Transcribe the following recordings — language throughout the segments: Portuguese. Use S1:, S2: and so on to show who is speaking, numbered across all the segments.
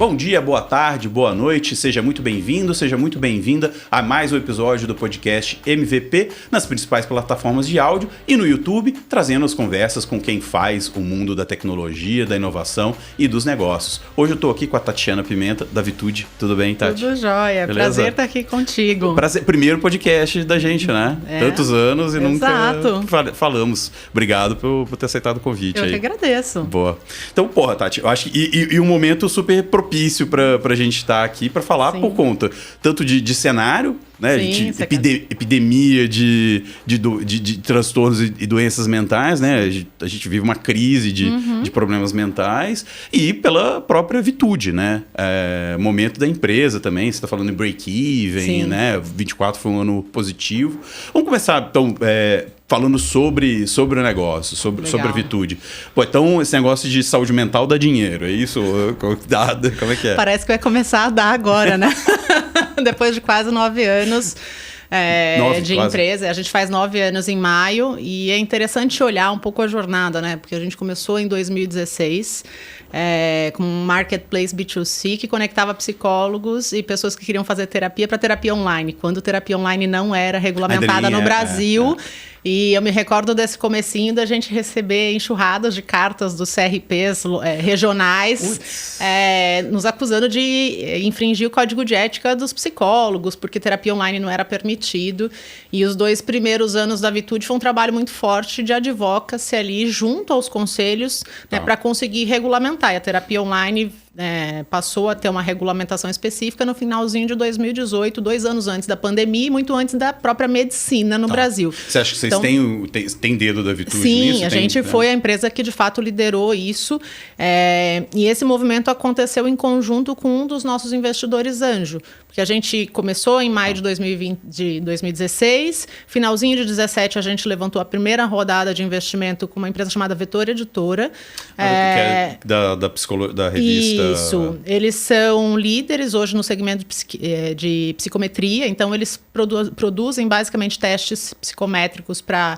S1: Bom dia, boa tarde, boa noite, seja muito bem-vindo, seja muito bem-vinda a mais um episódio do podcast MVP nas principais plataformas de áudio e no YouTube, trazendo as conversas com quem faz o mundo da tecnologia, da inovação e dos negócios. Hoje eu estou aqui com a Tatiana Pimenta, da Vitude. Tudo bem, Tati?
S2: Tudo jóia, beleza? Prazer estar aqui contigo.
S1: Prazer. Primeiro podcast da gente, né? Tantos anos e
S2: Exato.
S1: Nunca falamos. Obrigado por ter aceitado o convite.
S2: Eu
S1: aí.
S2: que agradeço.
S1: Boa. Então, porra, Tati, eu acho que um momento super propício pra gente estar aqui para falar. Sim. Por conta tanto de cenário, né?
S2: Sim,
S1: de epidemia de transtornos e doenças mentais, né? A gente vive uma crise de problemas mentais e pela própria Vitude, né? Momento da empresa também, você está falando em break-even, né? 24 foi um ano positivo. Vamos começar, então, falando sobre o negócio, sobre a Vitude. Pô, então, esse negócio de saúde mental dá dinheiro, é isso? Como é que é?
S2: Parece que vai começar a dar agora, né? Depois de quase 9 anos de empresa. A gente faz 9 anos em maio e é interessante olhar um pouco a jornada, né? Porque a gente começou em 2016 com um marketplace B2C que conectava psicólogos e pessoas que queriam fazer terapia para terapia online, quando terapia online não era regulamentada no Brasil. E eu me recordo desse comecinho da gente receber enxurradas de cartas dos CRPs regionais nos acusando de infringir o código de ética dos psicólogos, porque terapia online não era permitido. E os 2 primeiros anos da Vitude foi um trabalho muito forte de advocacy ali junto aos conselhos, né, para conseguir regulamentar. E a terapia online passou a ter uma regulamentação específica no finalzinho de 2018, 2 anos antes da pandemia e muito antes da própria medicina no Brasil.
S1: Você acha que vocês têm dedo da Vitude
S2: nisso?
S1: Sim,
S2: a gente foi a empresa que de fato liderou isso. E esse movimento aconteceu em conjunto com um dos nossos investidores anjo. Porque a gente começou em maio de 2016, finalzinho de 2017 a gente levantou a primeira rodada de investimento com uma empresa chamada Vetor Editora.
S1: Que é da revista...
S2: Isso. Eles são líderes hoje no segmento de psicometria, então eles produzem basicamente testes psicométricos para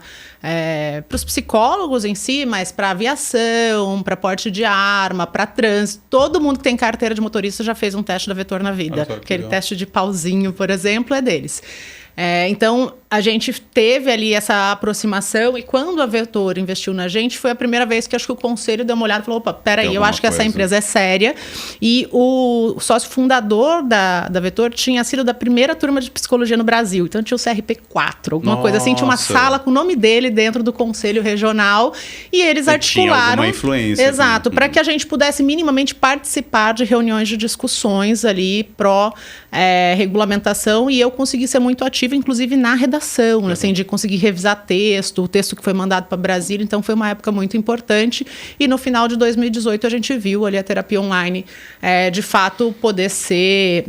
S2: os psicólogos em si, mas para aviação, para porte de arma, para trânsito. Todo mundo que tem carteira de motorista já fez um teste da Vetor na vida. Aquele teste de pauzinho, por exemplo, é deles. Então, a gente teve ali essa aproximação e quando a Vetor investiu na gente, foi a primeira vez que acho que o conselho deu uma olhada e falou, opa, peraí, eu acho que essa empresa é séria. E o sócio fundador da Vetor tinha sido da primeira turma de psicologia no Brasil. Então, tinha o CRP4, alguma coisa assim. Tinha uma sala com o nome dele dentro do conselho regional e eles articularam...
S1: Tinha alguma influência.
S2: Exato, para que a gente pudesse minimamente participar de reuniões de discussões ali pró-regulamentação e eu consegui ser muito ativa, inclusive na redação, assim, de conseguir revisar o texto que foi mandado para Brasília, então foi uma época muito importante e no final de 2018 a gente viu ali a terapia online de fato poder ser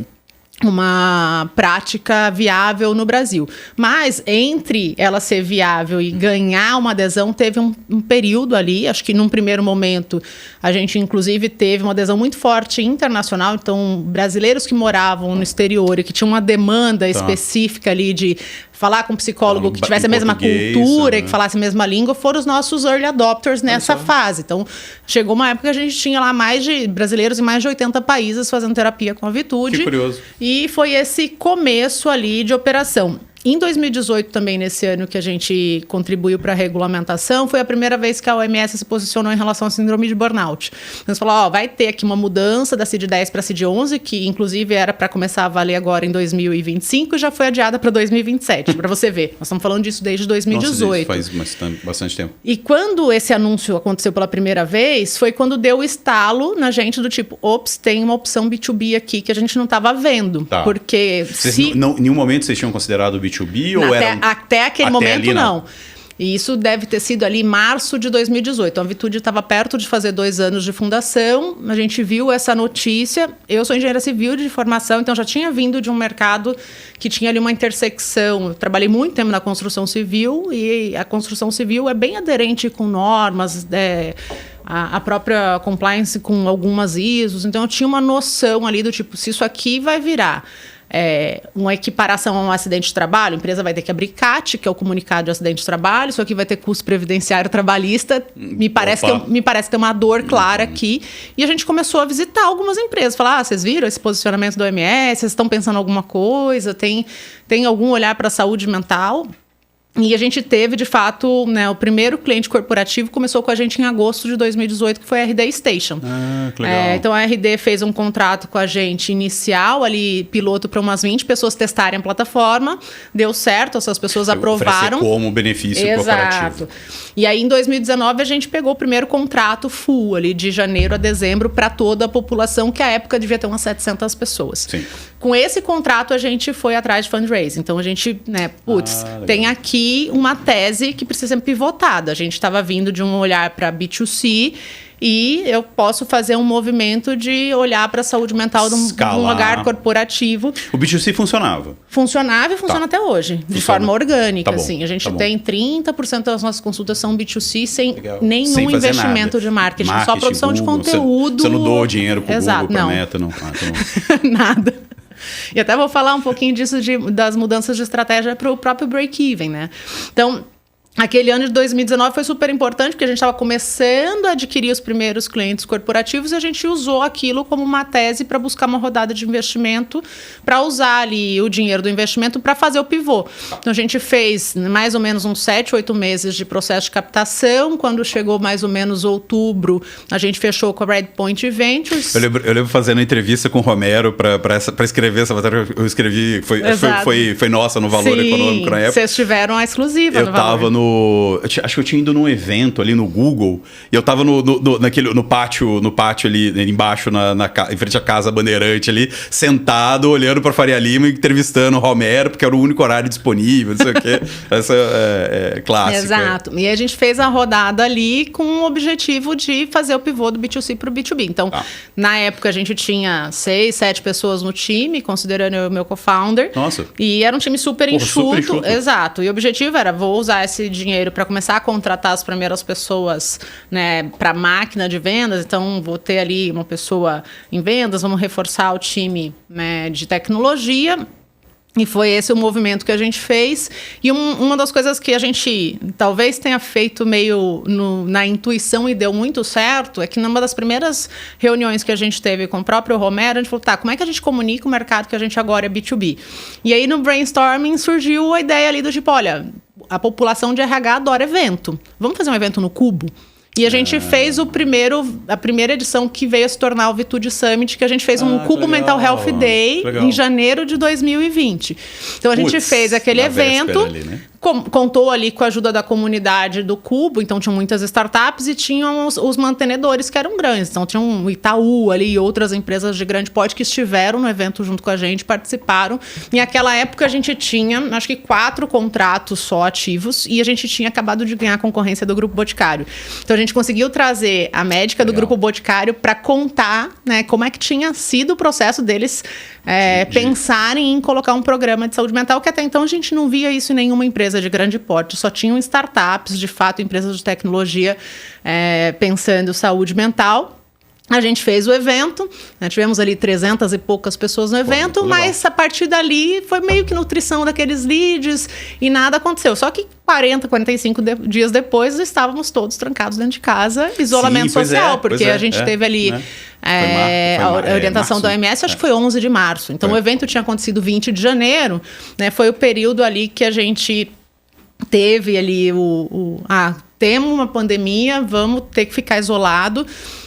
S2: uma prática viável no Brasil. Mas entre ela ser viável e ganhar uma adesão, teve um período ali, acho que num primeiro momento a gente inclusive teve uma adesão muito forte internacional, então brasileiros que moravam no exterior e que tinham uma demanda específica ali de falar com um psicólogo que tivesse a mesma cultura, que falasse a mesma língua, foram os nossos early adopters nessa fase. Então, chegou uma época que a gente tinha lá brasileiros em mais de 80 países fazendo terapia com a Vitude.
S1: Que curioso.
S2: E foi esse começo ali de operação. Em 2018, também, nesse ano que a gente contribuiu para a regulamentação, foi a primeira vez que a OMS se posicionou em relação à síndrome de burnout. Eles falaram, vai ter aqui uma mudança da CID-10 para a CID-11, que inclusive era para começar a valer agora em 2025 e já foi adiada para 2027, para você ver. Nós estamos falando disso desde 2018.
S1: Nossa, faz bastante tempo.
S2: E quando esse anúncio aconteceu pela primeira vez, foi quando deu o estalo na gente do tipo, ops, tem uma opção B2B aqui que a gente não estava vendo.
S1: Tá.
S2: Porque
S1: em nenhum momento vocês tinham considerado o B2B ou
S2: até aquele momento,
S1: ali,
S2: não. E isso deve ter sido ali em março de 2018. A Vitude estava perto de fazer 2 anos de fundação. A gente viu essa notícia. Eu sou engenheira civil de formação, então já tinha vindo de um mercado que tinha ali uma intersecção. Eu trabalhei muito tempo na construção civil e a construção civil é bem aderente com normas, a própria compliance com algumas ISOs. Então, eu tinha uma noção ali do tipo, se isso aqui vai virar uma equiparação a um acidente de trabalho, a empresa vai ter que abrir CAT, que é o comunicado de acidente de trabalho, isso aqui vai ter custo previdenciário trabalhista, me parece ter uma dor clara aqui, e a gente começou a visitar algumas empresas, falar, vocês viram esse posicionamento do OMS, vocês estão pensando em alguma coisa, tem algum olhar para a saúde mental? E a gente teve, de fato, né, o primeiro cliente corporativo começou com a gente em agosto de 2018, que foi a RD Station.
S1: Que legal.
S2: Então, a RD fez um contrato com a gente inicial, ali, piloto para umas 20 pessoas testarem a plataforma. Deu certo, essas pessoas aprovaram.
S1: Como benefício corporativo.
S2: E aí, em 2019, a gente pegou o primeiro contrato full, ali, de janeiro a dezembro, para toda a população, que à época devia ter umas 700 pessoas.
S1: Sim.
S2: Com esse contrato, a gente foi atrás de fundraising. Então, a gente, né, tem aqui uma tese que precisa ser pivotada. A gente estava vindo de um olhar para B2C e eu posso fazer um movimento de olhar para a saúde mental de um lugar corporativo.
S1: O B2C funcionava?
S2: Funcionava e funciona até hoje, de forma orgânica.
S1: Tá bom,
S2: assim. A gente
S1: tá bom.
S2: tem 30% das nossas consultas são B2C sem nenhum
S1: sem
S2: investimento de marketing, só produção
S1: Google,
S2: de conteúdo.
S1: Você não doou dinheiro para o Google, para
S2: não.
S1: Meta? Não.
S2: Nada. E até vou falar um pouquinho disso, das mudanças de estratégia para o próprio break-even, né? Então, aquele ano de 2019 foi super importante, porque a gente estava começando a adquirir os primeiros clientes corporativos e a gente usou aquilo como uma tese para buscar uma rodada de investimento, para usar ali o dinheiro do investimento para fazer o pivô. Então, a gente fez mais ou menos uns 7, 8 meses de processo de captação. Quando chegou mais ou menos outubro, a gente fechou com a Redpoint Ventures.
S1: Eu lembro fazendo entrevista com o Romero para escrever essa matéria. Eu escrevi, foi nossa no Valor Econômico na época.
S2: Vocês tiveram a exclusiva no Valor.
S1: Eu estava acho que eu tinha ido num evento ali no Google e eu tava no pátio ali embaixo, em frente à Casa Bandeirante ali, sentado, olhando para Faria Lima e entrevistando o Romero, porque era o único horário disponível, não sei o quê. Essa é clássica.
S2: Exato. E a gente fez a rodada ali com o objetivo de fazer o pivô do B2C para o B2B. Então, na época, a gente tinha 6, 7 pessoas no time, considerando eu o meu co-founder.
S1: Nossa.
S2: E era um time super enxuto. Exato. E o objetivo era, vou usar esse dinheiro para começar a contratar as primeiras pessoas, né, para a máquina de vendas. Então, vou ter ali uma pessoa em vendas, vamos reforçar o time, né, de tecnologia. E foi esse o movimento que a gente fez. E uma das coisas que a gente talvez tenha feito meio na intuição e deu muito certo é que numa das primeiras reuniões que a gente teve com o próprio Romero, a gente falou, como é que a gente comunica o mercado que a gente agora é B2B? E aí no brainstorming surgiu a ideia ali do tipo, olha, a população de RH adora evento. Vamos fazer um evento no Cubo? E a gente fez a primeira edição que veio a se tornar o Vitude Summit, que a gente fez um Cubo Mental Health Day em janeiro de 2020. Então a gente fez aquele evento,
S1: ali, né?
S2: Contou ali com a ajuda da comunidade do Cubo, então tinham muitas startups e tinham os mantenedores que eram grandes. Então tinha um Itaú ali e outras empresas de grande porte que estiveram no evento junto com a gente, participaram. E naquela época a gente tinha, acho que 4 contratos só ativos e a gente tinha acabado de ganhar a concorrência do Grupo Boticário. Então a gente conseguiu trazer a médica do Grupo Boticário para contar, né, como é que tinha sido o processo deles pensarem em colocar um programa de saúde mental, que até então a gente não via isso em nenhuma empresa de grande porte, só tinham startups, de fato, empresas de tecnologia pensando saúde mental. A gente fez o evento, né, tivemos ali 300 e poucas pessoas no evento, mas a partir dali foi meio que nutrição daqueles leads e nada aconteceu. Só que 40, 45 dias depois estávamos todos trancados dentro de casa, isolamento social, porque a gente teve ali a orientação da OMS, acho que foi 11 de março. Então o evento tinha acontecido 20 de janeiro, né, foi o período ali que a gente teve ali temos uma pandemia, vamos ter que ficar isolado.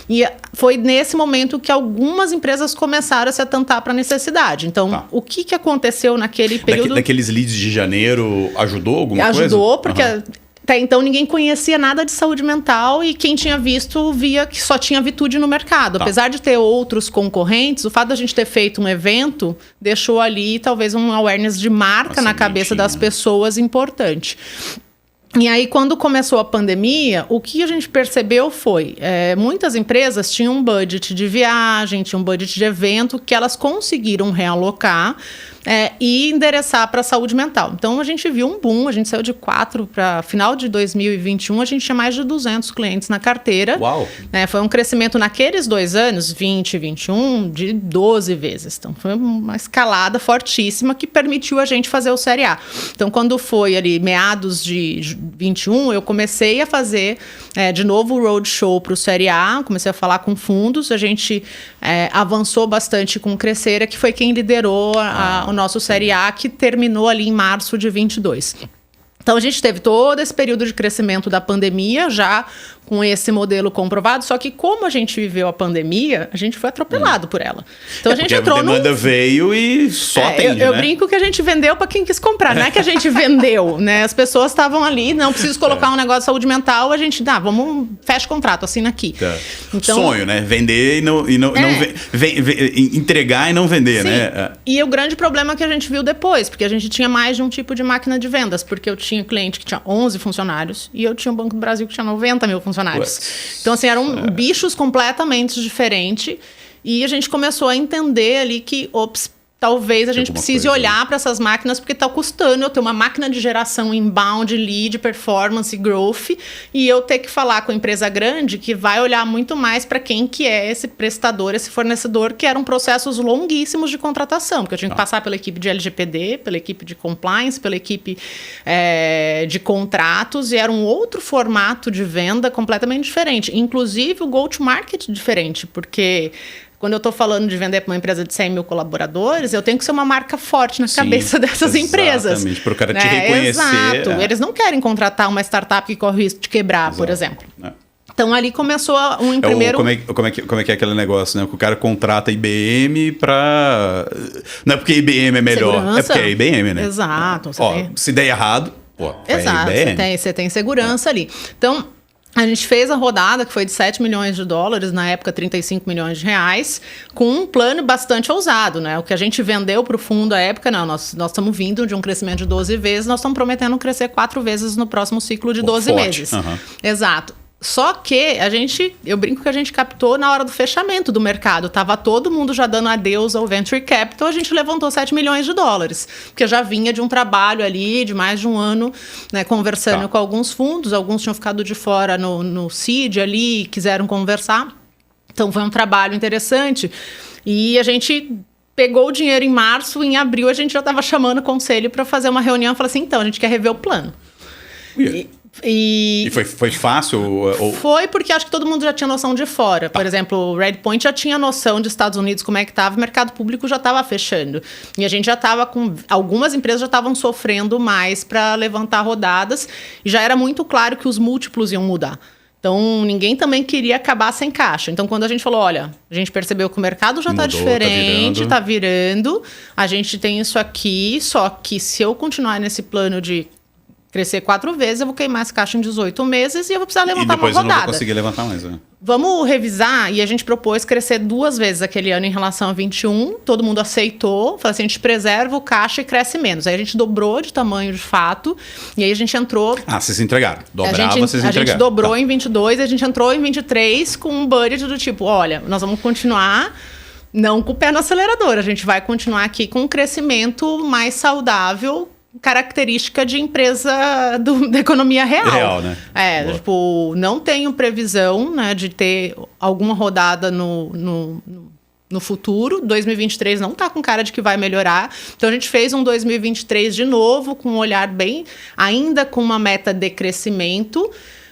S2: E foi nesse momento que algumas empresas começaram a se atentar para a necessidade. Então, o que aconteceu naquele período?
S1: Daqueles leads de janeiro, ajudou alguma coisa?
S2: Ajudou, porque até então ninguém conhecia nada de saúde mental e quem tinha visto via que só tinha Vitude no mercado. Apesar de ter outros concorrentes, o fato da gente ter feito um evento deixou ali talvez um awareness de marca na cabeça das pessoas importante. E aí, quando começou a pandemia, o que a gente percebeu foi muitas empresas tinham um budget de viagem, tinham um budget de evento que elas conseguiram realocar e endereçar para a saúde mental. Então, a gente viu um boom, a gente saiu de 4 para final de 2021, a gente tinha mais de 200 clientes na carteira.
S1: Uau!
S2: Foi um crescimento naqueles 2 anos, 20 e 21, de 12 vezes. Então, foi uma escalada fortíssima que permitiu a gente fazer o Série A. Então, quando foi ali meados de 21, eu comecei a fazer de novo o roadshow para o Série A, comecei a falar com fundos, a gente avançou bastante com o Crescera, que foi quem liderou o nosso Série A, que terminou ali em março de 22. Então, a gente teve todo esse período de crescimento da pandemia, já com esse modelo comprovado, só que como a gente viveu a pandemia, a gente foi atropelado por ela. Então, a gente entrou
S1: a demanda veio e só atende,
S2: eu brinco que a gente vendeu para quem quis comprar, não é que a gente vendeu, né? As pessoas estavam ali, não preciso colocar um negócio de saúde mental, a gente, vamos, fecha o contrato, assina aqui.
S1: Tá. Então, sonho, né? Vender e não entregar e não vender, sim, né?
S2: E o grande problema que a gente viu depois, porque a gente tinha mais de um tipo de máquina de vendas, porque eu tinha cliente que tinha 11 funcionários e eu tinha um Banco do Brasil que tinha 90 mil funcionários. Então, assim, eram bichos completamente diferentes. E a gente começou a entender ali que, talvez a gente precise olhar para essas máquinas, porque está custando eu ter uma máquina de geração inbound, lead, performance, growth, e eu ter que falar com a empresa grande que vai olhar muito mais para quem que é esse prestador, esse fornecedor, que eram processos longuíssimos de contratação, porque eu tinha que passar pela equipe de LGPD, pela equipe de compliance, pela equipe de contratos, e era um outro formato de venda completamente diferente. Inclusive o go-to-market diferente, porque quando eu estou falando de vender para uma empresa de 100 mil colaboradores, eu tenho que ser uma marca forte na cabeça dessas empresas.
S1: Exatamente, para o cara te reconhecer.
S2: Exato. Eles não querem contratar uma startup que corre o risco de quebrar, por exemplo. Então, ali começou primeiro...
S1: Como é que é aquele negócio, né? Que o cara contrata IBM para... Não é porque IBM é melhor, segurança. É porque é IBM, né?
S2: Exato.
S1: Se der errado,
S2: exato, você tem segurança ali. Então, a gente fez a rodada, que foi de 7 milhões de dólares, na época 35 milhões de reais, com um plano bastante ousado, né? O que a gente vendeu para o fundo à época, não, nós estamos vindo de um crescimento de 12 vezes, nós estamos prometendo crescer 4 vezes no próximo ciclo de 12 meses. Exato. Só que eu brinco que a gente captou na hora do fechamento do mercado. Tava todo mundo já dando adeus ao Venture Capital, a gente levantou 7 milhões de dólares. Porque já vinha de um trabalho ali de mais de um ano, né, conversando com alguns fundos. Alguns tinham ficado de fora no seed ali, quiseram conversar. Então foi um trabalho interessante. E a gente pegou o dinheiro em março, em abril a gente já estava chamando o conselho para fazer uma reunião e falou assim, então, a gente quer rever o plano. E
S1: foi fácil?
S2: Foi porque acho que todo mundo já tinha noção de fora. Por exemplo, o Redpoint já tinha noção dos Estados Unidos como é que estava, o mercado público já estava fechando. E a gente já estava com... Algumas empresas já estavam sofrendo mais para levantar rodadas e já era muito claro que os múltiplos iam mudar. Então, ninguém também queria acabar sem caixa. Então, quando a gente falou, olha, a gente percebeu que o mercado já está diferente, está virando, a gente tem isso aqui, só que se eu continuar nesse plano de crescer 4 vezes, eu vou queimar esse caixa em 18 meses e eu vou precisar levantar uma rodada.
S1: E depois eu não vou conseguir levantar mais, né?
S2: Vamos revisar, e a gente propôs crescer 2 vezes aquele ano em relação a 21, todo mundo aceitou, falou assim, a gente preserva o caixa e cresce menos. Aí a gente dobrou de tamanho de fato, e aí a gente entrou...
S1: vocês entregaram. Vocês entregaram.
S2: A gente dobrou em 22, e a gente entrou em 23 com um budget do tipo, olha, nós vamos continuar... Não com o pé no acelerador, a gente vai continuar aqui com um crescimento mais saudável, característica de empresa da economia real.
S1: Né?
S2: Não tenho previsão, né, de ter alguma rodada no futuro. 2023 não está com cara de que vai melhorar. Então, a gente fez um 2023 de novo, com um olhar ainda com uma meta de crescimento,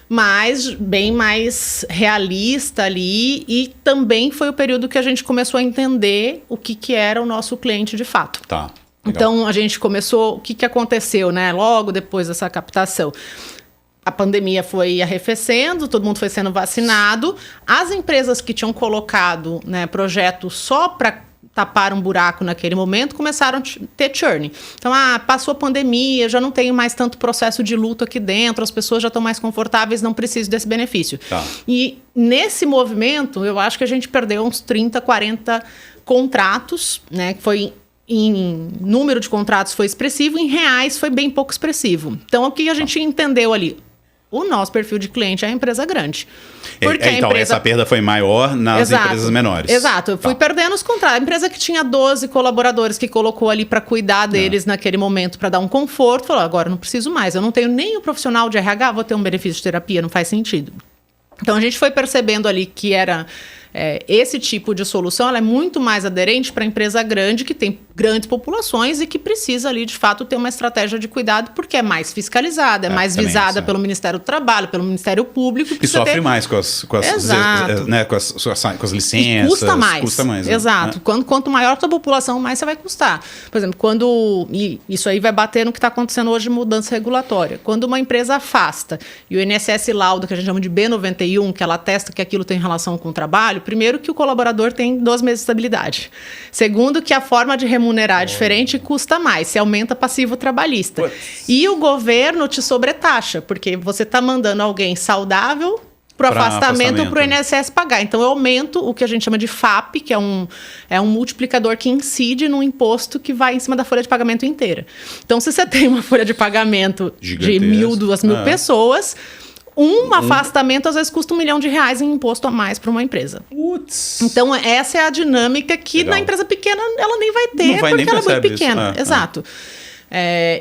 S2: mas bem mais realista ali, e também foi o período que a gente começou a entender o que era o nosso cliente de fato.
S1: Tá.
S2: Então, a gente começou... O que aconteceu, né? Logo depois dessa captação. A pandemia foi arrefecendo, todo mundo foi sendo vacinado. As empresas que tinham colocado, né, projetos só para tapar um buraco naquele momento, começaram a ter churn. Então, passou a pandemia, já não tenho mais tanto processo de luto aqui dentro, as pessoas já estão mais confortáveis, não preciso desse benefício.
S1: Tá.
S2: E nesse movimento, eu acho que a gente perdeu uns 30, 40 contratos, né? Que foi... Em número de contratos foi expressivo, em reais foi bem pouco expressivo. Então, o que a gente entendeu ali? o nosso perfil de cliente é a empresa grande. Porque
S1: então, essa perda foi maior nas empresas menores.
S2: Exato. Eu fui perdendo os contratos. A empresa que tinha 12 colaboradores, que colocou ali para cuidar deles naquele momento, para dar um conforto, falou, agora eu não preciso mais. Eu não tenho nem o profissional de RH, vou ter um benefício de terapia, não faz sentido. Então, a gente foi percebendo ali que era... esse tipo de solução ela é muito mais aderente para a empresa grande, que tem grandes populações e que precisa ali, de fato, ter uma estratégia de cuidado, porque é mais fiscalizada, é mais visada pelo Ministério do Trabalho, pelo Ministério Público.
S1: E sofre mais com as licenças.
S2: E custa mais. Exato. Né? Quanto maior a sua população, mais você vai custar. Por exemplo, e isso aí vai bater no que está acontecendo hoje de mudança regulatória. Quando uma empresa afasta e o INSS lauda, que a gente chama de B91, que ela atesta que aquilo tem relação com o trabalho, primeiro, que o colaborador tem 2 meses de estabilidade. Segundo, que a forma de remunerar é diferente e custa mais. Você aumenta passivo trabalhista. E o governo te sobretaxa, porque você está mandando alguém saudável para o afastamento para o INSS pagar. Então, eu aumento o que a gente chama de FAP, que é um multiplicador que incide no imposto que vai em cima da folha de pagamento inteira. Então, se você tem uma folha de pagamento de 1.000, 2.000 pessoas... afastamento, às vezes, custa R$1 milhão em imposto a mais para uma empresa.
S1: Putz.
S2: Então, essa é a dinâmica que na empresa pequena ela nem vai ter, porque ela é muito pequena. Exato.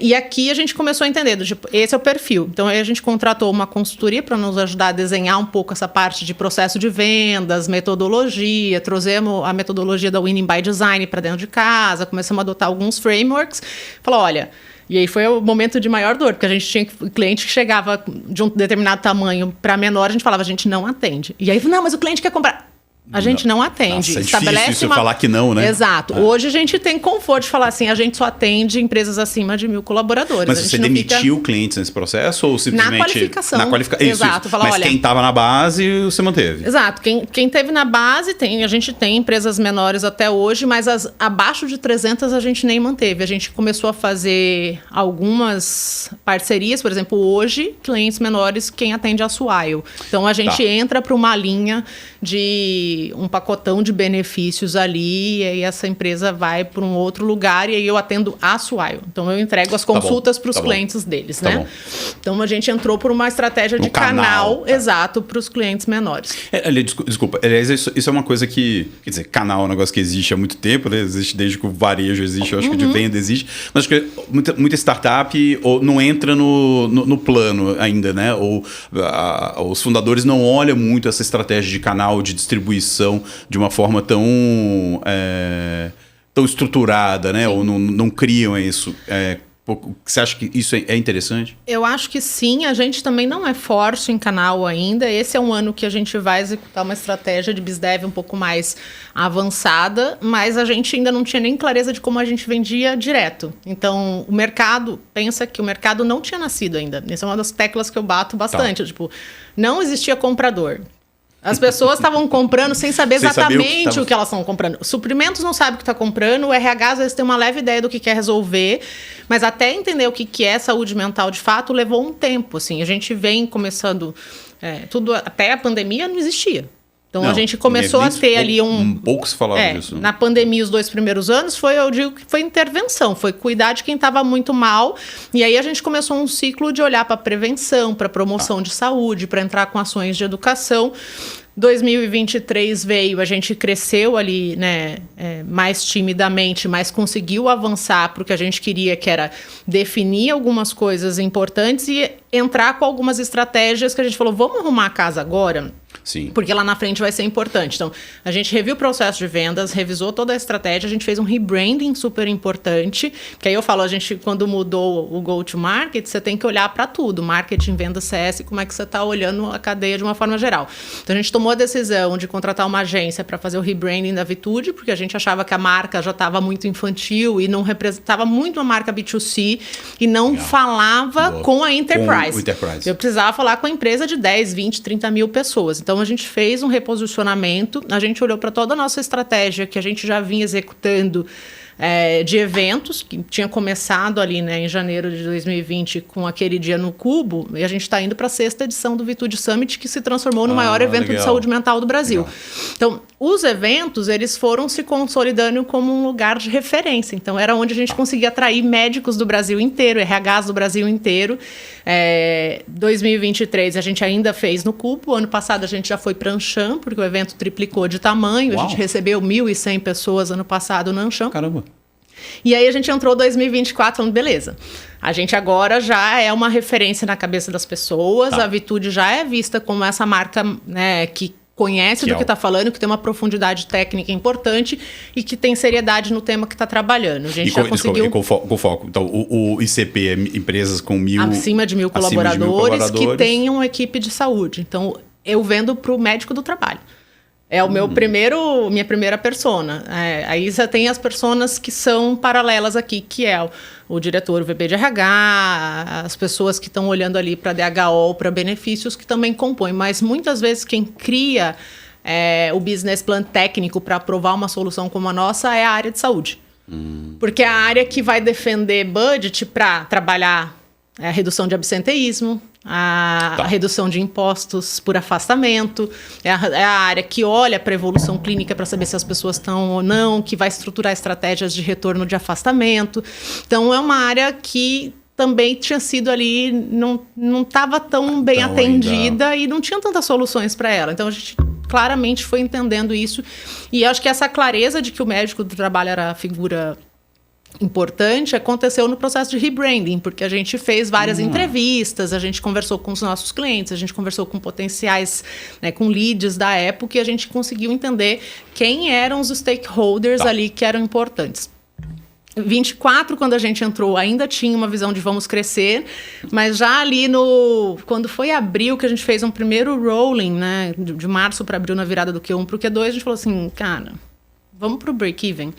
S2: E aqui a gente começou a entender, tipo, esse é o perfil. Então, aí a gente contratou uma consultoria para nos ajudar a desenhar um pouco essa parte de processo de vendas, metodologia, trouxemos a metodologia da Winning by Design para dentro de casa, começamos a adotar alguns frameworks. Falou, olha... E aí foi o momento de maior dor, porque a gente tinha cliente que chegava de um determinado tamanho para menor, a gente falava, a gente não atende. E aí, não, mas o cliente quer comprar... A gente não atende.
S1: Nossa, é difícil isso falar que não, né?
S2: Exato. Hoje a gente tem conforto de falar assim, a gente só atende empresas acima de 1.000 colaboradores.
S1: Mas você demitiu clientes nesse processo ou simplesmente...
S2: Na qualificação.
S1: Exato. Isso. Mas quem estava na base, você manteve.
S2: Exato. Quem teve na base, a gente tem empresas menores até hoje, mas as abaixo de 300 a gente nem manteve. A gente começou a fazer algumas parcerias, por exemplo, hoje, clientes menores, quem atende a Swile. Então, a gente entra para uma linha de um pacotão de benefícios ali, e aí essa empresa vai para um outro lugar, e aí eu atendo a Swile. Então, eu entrego as consultas para os clientes deles, né? Bom. Então, a gente entrou por uma estratégia de canal exato, para os clientes menores.
S1: Desculpa, aliás, isso é uma coisa que... Quer dizer, canal é um negócio que existe há muito tempo, né? Existe desde que o varejo existe, eu acho que de venda existe, mas acho que muita startup não entra no plano ainda, né? Ou os fundadores não olham muito essa estratégia de canal, de distribuição de uma forma tão estruturada, né? Ou não criam isso. Você acha que isso é interessante?
S2: Eu acho que sim. A gente também não é forte em canal ainda. Esse é um ano que a gente vai executar uma estratégia de BizDev um pouco mais avançada, mas a gente ainda não tinha nem clareza de como a gente vendia direto. Então, o mercado, pensa que o mercado não tinha nascido ainda. Essa é uma das teclas que eu bato bastante. Tipo, não existia comprador. As pessoas estavam comprando sem saber exatamente o que elas estão comprando. Suprimentos não sabe o que está comprando, o RH às vezes tem uma leve ideia do que quer resolver, mas até entender o que é saúde mental de fato levou um tempo. Assim. A gente vem começando, tudo até a pandemia não existia. Então, a gente começou a ter ali
S1: pouco se falava disso.
S2: Na pandemia, os 2 primeiros anos, eu digo que foi intervenção, foi cuidar de quem estava muito mal. E aí a gente começou um ciclo de olhar para a prevenção, para a promoção de saúde, para entrar com ações de educação. 2023 veio, a gente cresceu ali, né, mais timidamente, mas conseguiu avançar para o que a gente queria, que era definir algumas coisas importantes e entrar com algumas estratégias que a gente falou, vamos arrumar a casa agora?
S1: Sim.
S2: Porque lá na frente vai ser importante. Então, a gente reviu o processo de vendas, revisou toda a estratégia, a gente fez um rebranding super importante, que aí eu falo, a gente, quando mudou o go-to-market, você tem que olhar para tudo, marketing, venda, CS, como é que você está olhando a cadeia de uma forma geral. Então, a gente tomou a decisão de contratar uma agência para fazer o rebranding da Vitude, porque a gente achava que a marca já estava muito infantil e não representava muito uma marca B2C e não falava com a Enterprise. Eu precisava falar com a empresa de 10, 20, 30 mil pessoas. Então, a gente fez um reposicionamento, a gente olhou para toda a nossa estratégia que a gente já vinha executando de eventos, que tinha começado ali, né, em janeiro de 2020 com aquele dia no Cubo, e a gente está indo para a 6ª edição do Vitude Summit, que se transformou no maior evento de saúde mental do Brasil. Legal. Então, os eventos, eles foram se consolidando como um lugar de referência. Então, era onde a gente conseguia atrair médicos do Brasil inteiro, RHs do Brasil inteiro. 2023 a gente ainda fez no Cubo. Ano passado a gente já foi para Anshan, porque o evento triplicou de tamanho. Uau. A gente recebeu 1.100 pessoas ano passado no Anshan.
S1: Caramba!
S2: E aí a gente entrou em 2024 falando, beleza, a gente agora já é uma referência na cabeça das pessoas, a Vitude já é vista como essa marca, né, que conhece do que está falando, que tem uma profundidade técnica importante e que tem seriedade no tema que está trabalhando. A gente já conseguiu...
S1: com foco. Então, o ICP é empresas com
S2: acima de 1.000 colaboradores que tenham equipe de saúde. Então, eu vendo para o médico do trabalho. É o minha primeira persona. Aí você tem as personas que são paralelas aqui, que é o diretor, o VP de RH, as pessoas que estão olhando ali para DHO, para benefícios, que também compõem. Mas muitas vezes quem cria o business plan técnico para aprovar uma solução como a nossa é a área de saúde. Porque é a área que vai defender budget para trabalhar a redução de absenteísmo, a redução de impostos por afastamento, é a área que olha para a evolução clínica para saber se as pessoas estão ou não, que vai estruturar estratégias de retorno de afastamento. Então, é uma área que também tinha sido ali, não estava tão bem atendida ainda. E não tinha tantas soluções para ela. Então, a gente claramente foi entendendo isso. E acho que essa clareza de que o médico do trabalho era a figura importante aconteceu no processo de rebranding, porque a gente fez várias entrevistas, a gente conversou com os nossos clientes, a gente conversou com potenciais, né, com leads da época, e a gente conseguiu entender quem eram os stakeholders ali que eram importantes. 24, quando a gente entrou, ainda tinha uma visão de vamos crescer, mas já ali quando foi abril que a gente fez um primeiro rolling, né, de março para abril na virada do Q1 para o Q2, a gente falou assim, cara, vamos para o break-even.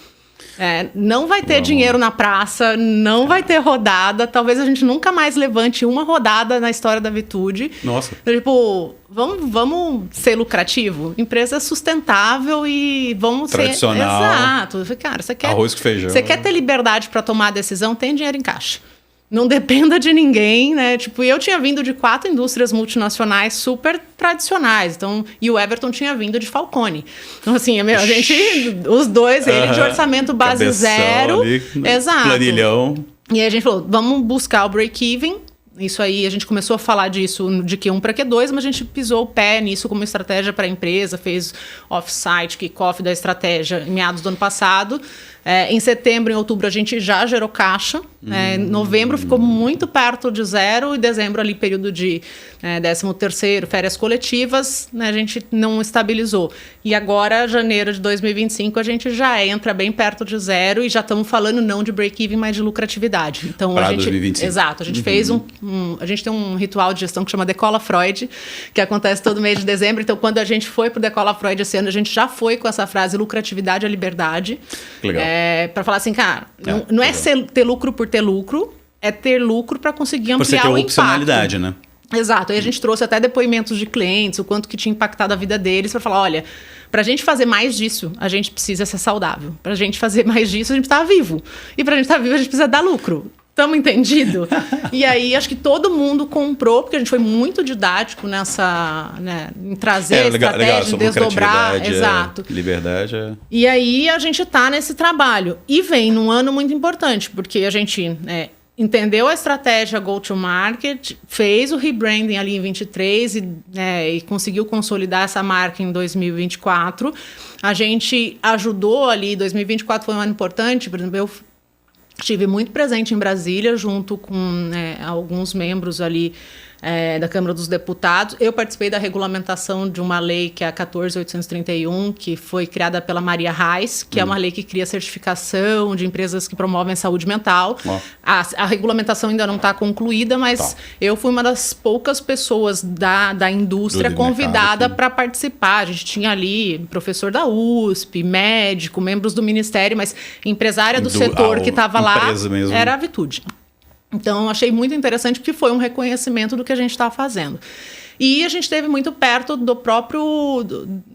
S2: Não vai ter dinheiro na praça, não vai ter rodada. Talvez a gente nunca mais levante uma rodada na história da Vitude.
S1: Nossa.
S2: Tipo, vamos ser lucrativo? Empresa sustentável e vamos
S1: tradicional.
S2: Exato. Cara, você quer...
S1: Arroz com feijão.
S2: Você quer ter liberdade para tomar a decisão? Tem dinheiro em caixa. Não dependa de ninguém, né? Tipo, eu tinha vindo de 4 indústrias multinacionais super tradicionais. Então, e o Everton tinha vindo de Falcone. Então, assim, a gente, os dois, ele de orçamento base
S1: cabeção
S2: zero.
S1: Ali,
S2: exato.
S1: Planilhão.
S2: E aí a gente falou, vamos buscar o break-even. Isso aí, a gente começou a falar disso de Q1 para Q2, mas a gente pisou o pé nisso como estratégia para a empresa, fez off-site, kick-off da estratégia em meados do ano passado. Em setembro, em outubro, a gente já gerou caixa. Novembro ficou muito perto de zero e dezembro, ali, período de 13º, férias coletivas, né, a gente não estabilizou. E agora, janeiro de 2025, a gente já entra bem perto de zero e já estamos falando não de break-even, mas de lucratividade. Então,
S1: para 2025.
S2: Exato. A gente fez a gente tem um ritual de gestão que chama Decola Freud, que acontece todo mês de dezembro. Então, quando a gente foi para o Decola Freud esse ano, a gente já foi com essa frase lucratividade é liberdade.
S1: Legal.
S2: Para falar assim, cara, não é ter lucro por ter lucro, é ter lucro para conseguir ampliar o impacto. Por você ter
S1: opcionalidade, né?
S2: Exato. Aí a gente trouxe até depoimentos de clientes, o quanto que tinha impactado a vida deles, para falar, olha, para a gente fazer mais disso, a gente precisa ser saudável. Para a gente fazer mais disso, a gente precisa estar vivo. E para a gente estar vivo, a gente precisa dar lucro. Estamos entendidos? E aí, acho que todo mundo comprou, porque a gente foi muito didático nessa, né, em trazer estratégia, em desdobrar. Exato.
S1: Liberdade.
S2: E aí, a gente está nesse trabalho. E vem num ano muito importante, porque a gente entendeu a estratégia go-to-market, fez o rebranding ali em 23 e conseguiu consolidar essa marca em 2024. A gente ajudou ali, 2024 foi um ano importante, por exemplo, eu estive muito presente em Brasília, junto com alguns membros ali da Câmara dos Deputados. Eu participei da regulamentação de uma lei que é a 14.831, que foi criada pela Maria Reis, que é uma lei que cria certificação de empresas que promovem saúde mental. A regulamentação ainda não está concluída, mas eu fui uma das poucas pessoas da indústria convidada para participar. A gente tinha ali professor da USP, médico, membros do Ministério, mas empresária do setor que estava lá era a Vitude. Então, achei muito interessante porque foi um reconhecimento do que a gente estava fazendo. E a gente esteve muito perto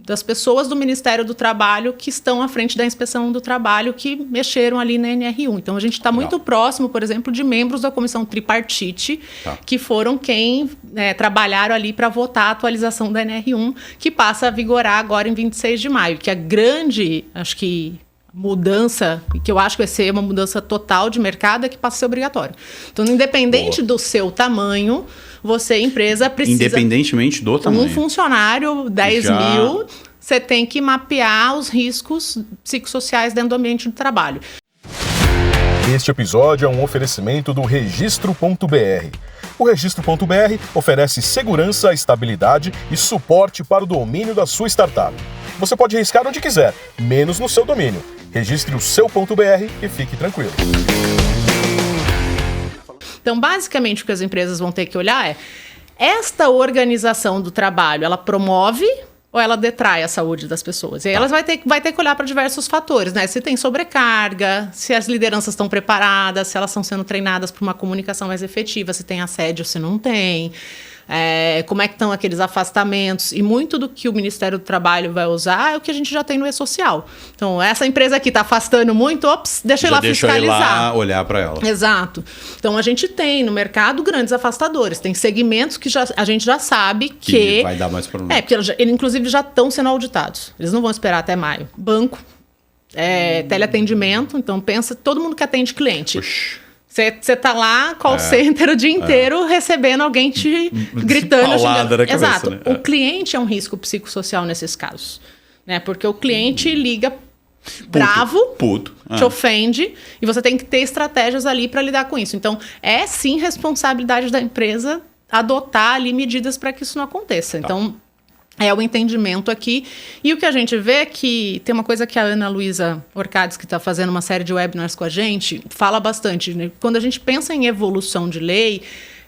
S2: das pessoas do Ministério do Trabalho que estão à frente da inspeção do trabalho, que mexeram ali na NR1. Então, a gente está muito próximo, por exemplo, de membros da comissão tripartite, que foram quem trabalharam ali para votar a atualização da NR1, que passa a vigorar agora em 26 de maio, que é grande, acho que mudança, que eu acho que vai ser uma mudança total de mercado, é que passa a ser obrigatório. Então, independente do seu tamanho, você, empresa, precisa...
S1: Independentemente do tamanho.
S2: Um funcionário, 10 mil, você tem que mapear os riscos psicossociais dentro do ambiente de trabalho.
S3: Este episódio é um oferecimento do Registro.br. O Registro.br oferece segurança, estabilidade e suporte para o domínio da sua startup. Você pode riscar onde quiser, menos no seu domínio. Registre o seu.br e fique tranquilo.
S2: Então, basicamente, o que as empresas vão ter que olhar é: esta organização do trabalho, ela promove ou ela detrai a saúde das pessoas? E aí elas vai ter que olhar para diversos fatores, né? Se tem sobrecarga, se as lideranças estão preparadas, se elas estão sendo treinadas para uma comunicação mais efetiva, se tem assédio ou se não tem. Como é que estão aqueles afastamentos, e muito do que o Ministério do Trabalho vai usar é o que a gente já tem no E-Social. Então, essa empresa aqui está afastando muito, deixa eu ir lá fiscalizar.
S1: Deixa eu ir lá olhar para ela.
S2: Exato. Então, a gente tem no mercado grandes afastadores, tem segmentos que a gente já sabe que
S1: vai dar mais problema.
S2: Porque eles inclusive já estão sendo auditados, eles não vão esperar até maio. Banco, teleatendimento, então pensa, todo mundo que atende cliente.
S1: Puxa.
S2: Você tá lá, call center o dia inteiro, recebendo alguém te gritando.
S1: Paulada na cabeça,
S2: exato.
S1: né?
S2: O cliente é um risco psicossocial nesses casos. Né? Porque o cliente liga bravo, te ofende, e você tem que ter estratégias ali para lidar com isso. Então, é sim responsabilidade da empresa adotar ali medidas para que isso não aconteça. Então, é o entendimento aqui. E o que a gente vê é que tem uma coisa que a Ana Luísa Orcades, que está fazendo uma série de webinars com a gente, fala bastante. Né? Quando a gente pensa em evolução de lei,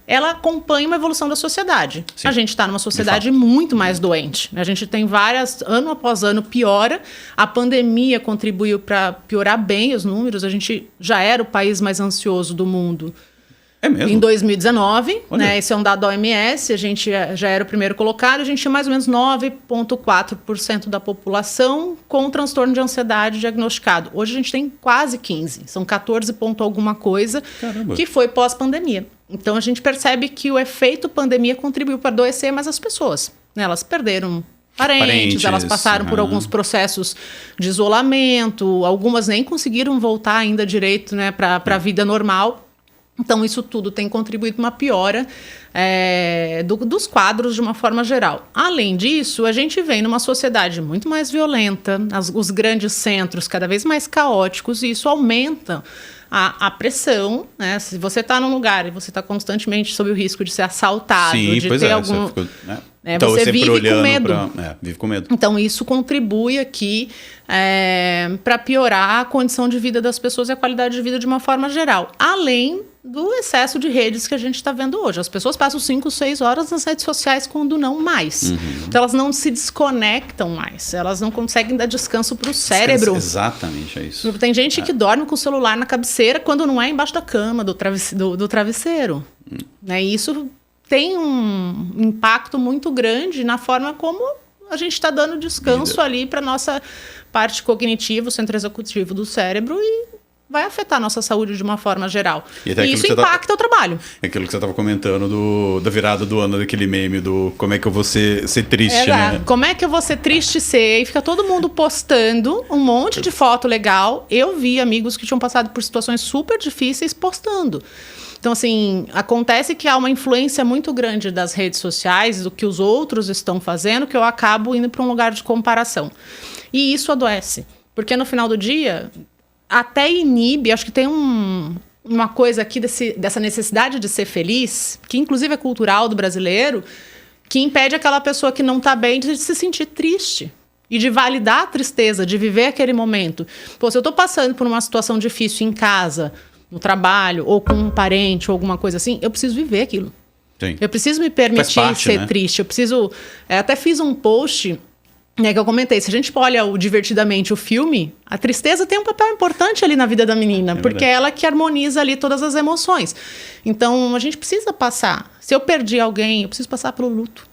S2: ela acompanha uma evolução da sociedade. Sim. A gente está numa sociedade muito mais doente. A gente tem ano após ano, piora. A pandemia contribuiu para piorar bem os números. A gente já era o país mais ansioso do mundo.
S1: É mesmo?
S2: Em 2019, né, esse é um dado da OMS, a gente já era o primeiro colocado, a gente tinha mais ou menos 9,4% da população com transtorno de ansiedade diagnosticado. Hoje a gente tem quase 15%, são 14 ponto alguma coisa. Caramba. Que foi pós-pandemia. Então a gente percebe que o efeito pandemia contribuiu para adoecer mais as pessoas. Né? Elas perderam parentes, elas passaram por alguns processos de isolamento, algumas nem conseguiram voltar ainda direito, né, para a vida normal. Então, isso tudo tem contribuído para uma piora dos quadros de uma forma geral. Além disso, a gente vem numa sociedade muito mais violenta, os grandes centros cada vez mais caóticos, e isso aumenta a pressão. Né? Se você está num lugar e você está constantemente sob o risco de ser assaltado, de ter algum...
S1: Então,
S2: você vive com medo.
S1: Vive com medo.
S2: Então, isso contribui aqui para piorar a condição de vida das pessoas e a qualidade de vida de uma forma geral. Além do excesso de redes que a gente está vendo hoje. As pessoas passam 5, 6 horas nas redes sociais, quando não mais. Uhum. Então, elas não se desconectam mais. Elas não conseguem dar descanso para o cérebro.
S1: Exatamente, é isso.
S2: Tem gente que dorme com o celular na cabeceira, quando não é embaixo da cama, do travesseiro. Né? E isso tem um impacto muito grande na forma como a gente está dando descanso ali para a nossa parte cognitiva, o centro executivo do cérebro, e vai afetar a nossa saúde de uma forma geral. E isso impacta o trabalho.
S1: É aquilo que você estava comentando da virada do ano, daquele meme do como é que eu vou ser triste, né?
S2: Como é que eu vou ser triste ser? E fica todo mundo postando um monte de foto legal. Eu vi amigos que tinham passado por situações super difíceis postando. Então, assim, acontece que há uma influência muito grande das redes sociais, do que os outros estão fazendo, que eu acabo indo para um lugar de comparação. E isso adoece. Porque no final do dia, até inibe, acho que tem uma coisa aqui dessa necessidade de ser feliz, que inclusive é cultural do brasileiro, que impede aquela pessoa que não está bem de se sentir triste. E de validar a tristeza, de viver aquele momento. Pô, se eu estou passando por uma situação difícil em casa, no trabalho, ou com um parente, ou alguma coisa assim, eu preciso viver aquilo. Sim. Eu preciso me permitir ser triste. Eu preciso... até fiz um post, né, que eu comentei. Se a gente olha divertidamente o filme, a tristeza tem um papel importante ali na vida da menina, porque é ela que harmoniza ali todas as emoções. Então, a gente precisa passar. Se eu perdi alguém, eu preciso passar pelo luto.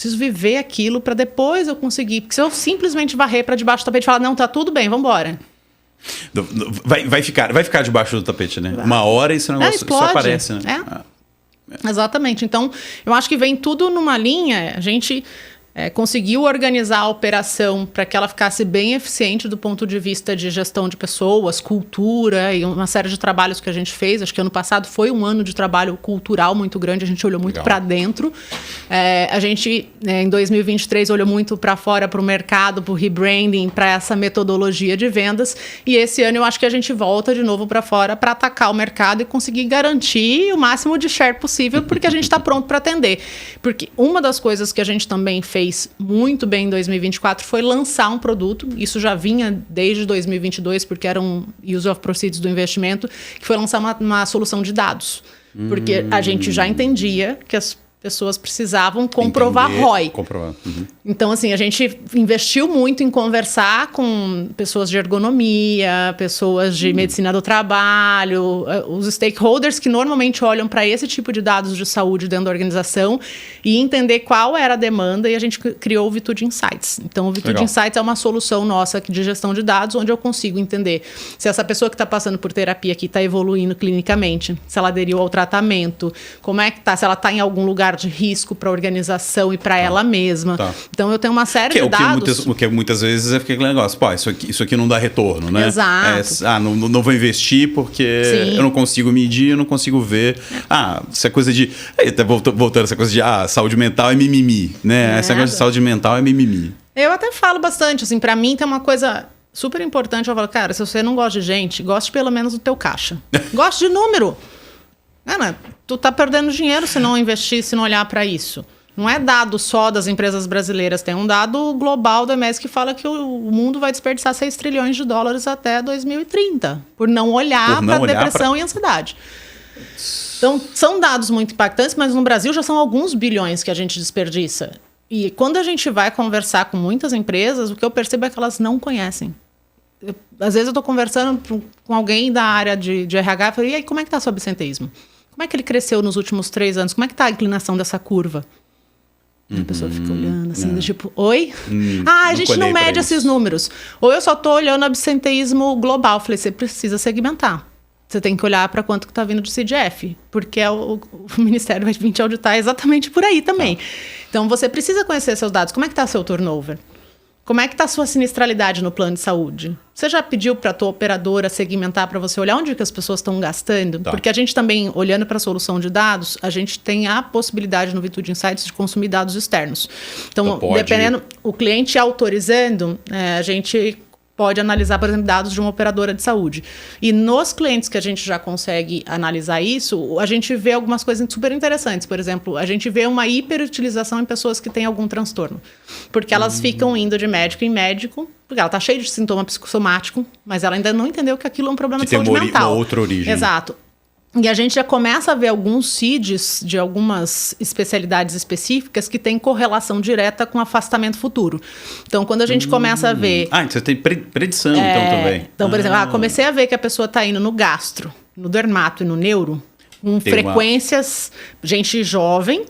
S2: Preciso viver aquilo para depois eu conseguir. Porque se eu simplesmente varrer para debaixo do tapete e falar, não, tá tudo bem, vamos embora.
S1: Vai ficar debaixo do tapete, né? Uma hora esse negócio só aparece, né?
S2: Exatamente. Então, eu acho que vem tudo numa linha. A gente conseguiu organizar a operação para que ela ficasse bem eficiente do ponto de vista de gestão de pessoas, cultura e uma série de trabalhos que a gente fez. Acho que ano passado foi um ano de trabalho cultural muito grande, a gente olhou muito para dentro. A gente, em 2023, olhou muito para fora, para o mercado, para o rebranding, para essa metodologia de vendas. E esse ano eu acho que a gente volta de novo para fora para atacar o mercado e conseguir garantir o máximo de share possível, porque a gente está pronto para atender. Porque uma das coisas que a gente também fez muito bem em 2024 foi lançar um produto, isso já vinha desde 2022, porque era um use of proceeds do investimento, que foi lançar uma solução de dados. Porque a gente já entendia que as pessoas precisavam comprovar ROI. Então, assim, a gente investiu muito em conversar com pessoas de ergonomia, pessoas de medicina do trabalho, os stakeholders que normalmente olham para esse tipo de dados de saúde dentro da organização e entender qual era a demanda, e a gente criou o Vitude Insights. Então, o Vitude Insights é uma solução nossa de gestão de dados, onde eu consigo entender se essa pessoa que está passando por terapia aqui está evoluindo clinicamente, se ela aderiu ao tratamento, como é que está, se ela está em algum lugar de risco para a organização e para ela mesma. Então, eu tenho uma série de dados.
S1: O que muitas vezes é aquele negócio, isso aqui não dá retorno, né?
S2: Exato.
S1: Não vou investir porque eu não consigo medir, eu não consigo ver. Isso é coisa de... Até voltando essa coisa de saúde mental é mimimi, né? Essa coisa de saúde mental é mimimi.
S2: Eu até falo bastante, assim, para mim tem uma coisa super importante. Eu falo, cara, se você não gosta de gente, goste pelo menos do teu caixa. Goste de número. Tu tá perdendo dinheiro se não investir, se não olhar para isso. Não é dado só das empresas brasileiras, tem um dado global da MS que fala que o mundo vai desperdiçar 6 trilhões de dólares até 2030, por não olhar para depressão e ansiedade. Então, são dados muito impactantes, mas no Brasil já são alguns bilhões que a gente desperdiça. E quando a gente vai conversar com muitas empresas, o que eu percebo é que elas não conhecem. Às vezes eu estou conversando com alguém da área de RH e falo, e aí, como é que está seu absenteísmo? Como é que ele cresceu nos últimos 3 anos? Como é que está a inclinação dessa curva? A pessoa fica olhando assim, tipo, oi? A gente não mede esses números. Ou eu só estou olhando absenteísmo global. Falei, você precisa segmentar. Você tem que olhar para quanto que está vindo de CDF, porque o Ministério vai vir te auditar exatamente por aí também. Então, você precisa conhecer seus dados. Como é que está seu turnover? Como é que está a sua sinistralidade no plano de saúde? Você já pediu para a tua operadora segmentar para você olhar onde que as pessoas estão gastando? Porque a gente também, olhando para a solução de dados, a gente tem a possibilidade no Vitude Insights de consumir dados externos. Então dependendo, o cliente autorizando, a gente pode analisar, por exemplo, dados de uma operadora de saúde. E nos clientes que a gente já consegue analisar isso, a gente vê algumas coisas super interessantes. Por exemplo, a gente vê uma hiperutilização em pessoas que têm algum transtorno. Porque elas ficam indo de médico em médico, porque ela está cheia de sintoma psicossomático, mas ela ainda não entendeu que aquilo é um problema de saúde mental.
S1: Uma outra origem.
S2: Exato. E a gente já começa a ver alguns CIDs de algumas especialidades específicas que têm correlação direta com afastamento futuro. Então, quando a gente começa a ver...
S1: então você tem predição, então, também.
S2: Então, por exemplo, comecei a ver que a pessoa está indo no gastro, no dermato e no neuro, com frequências... Gente jovem,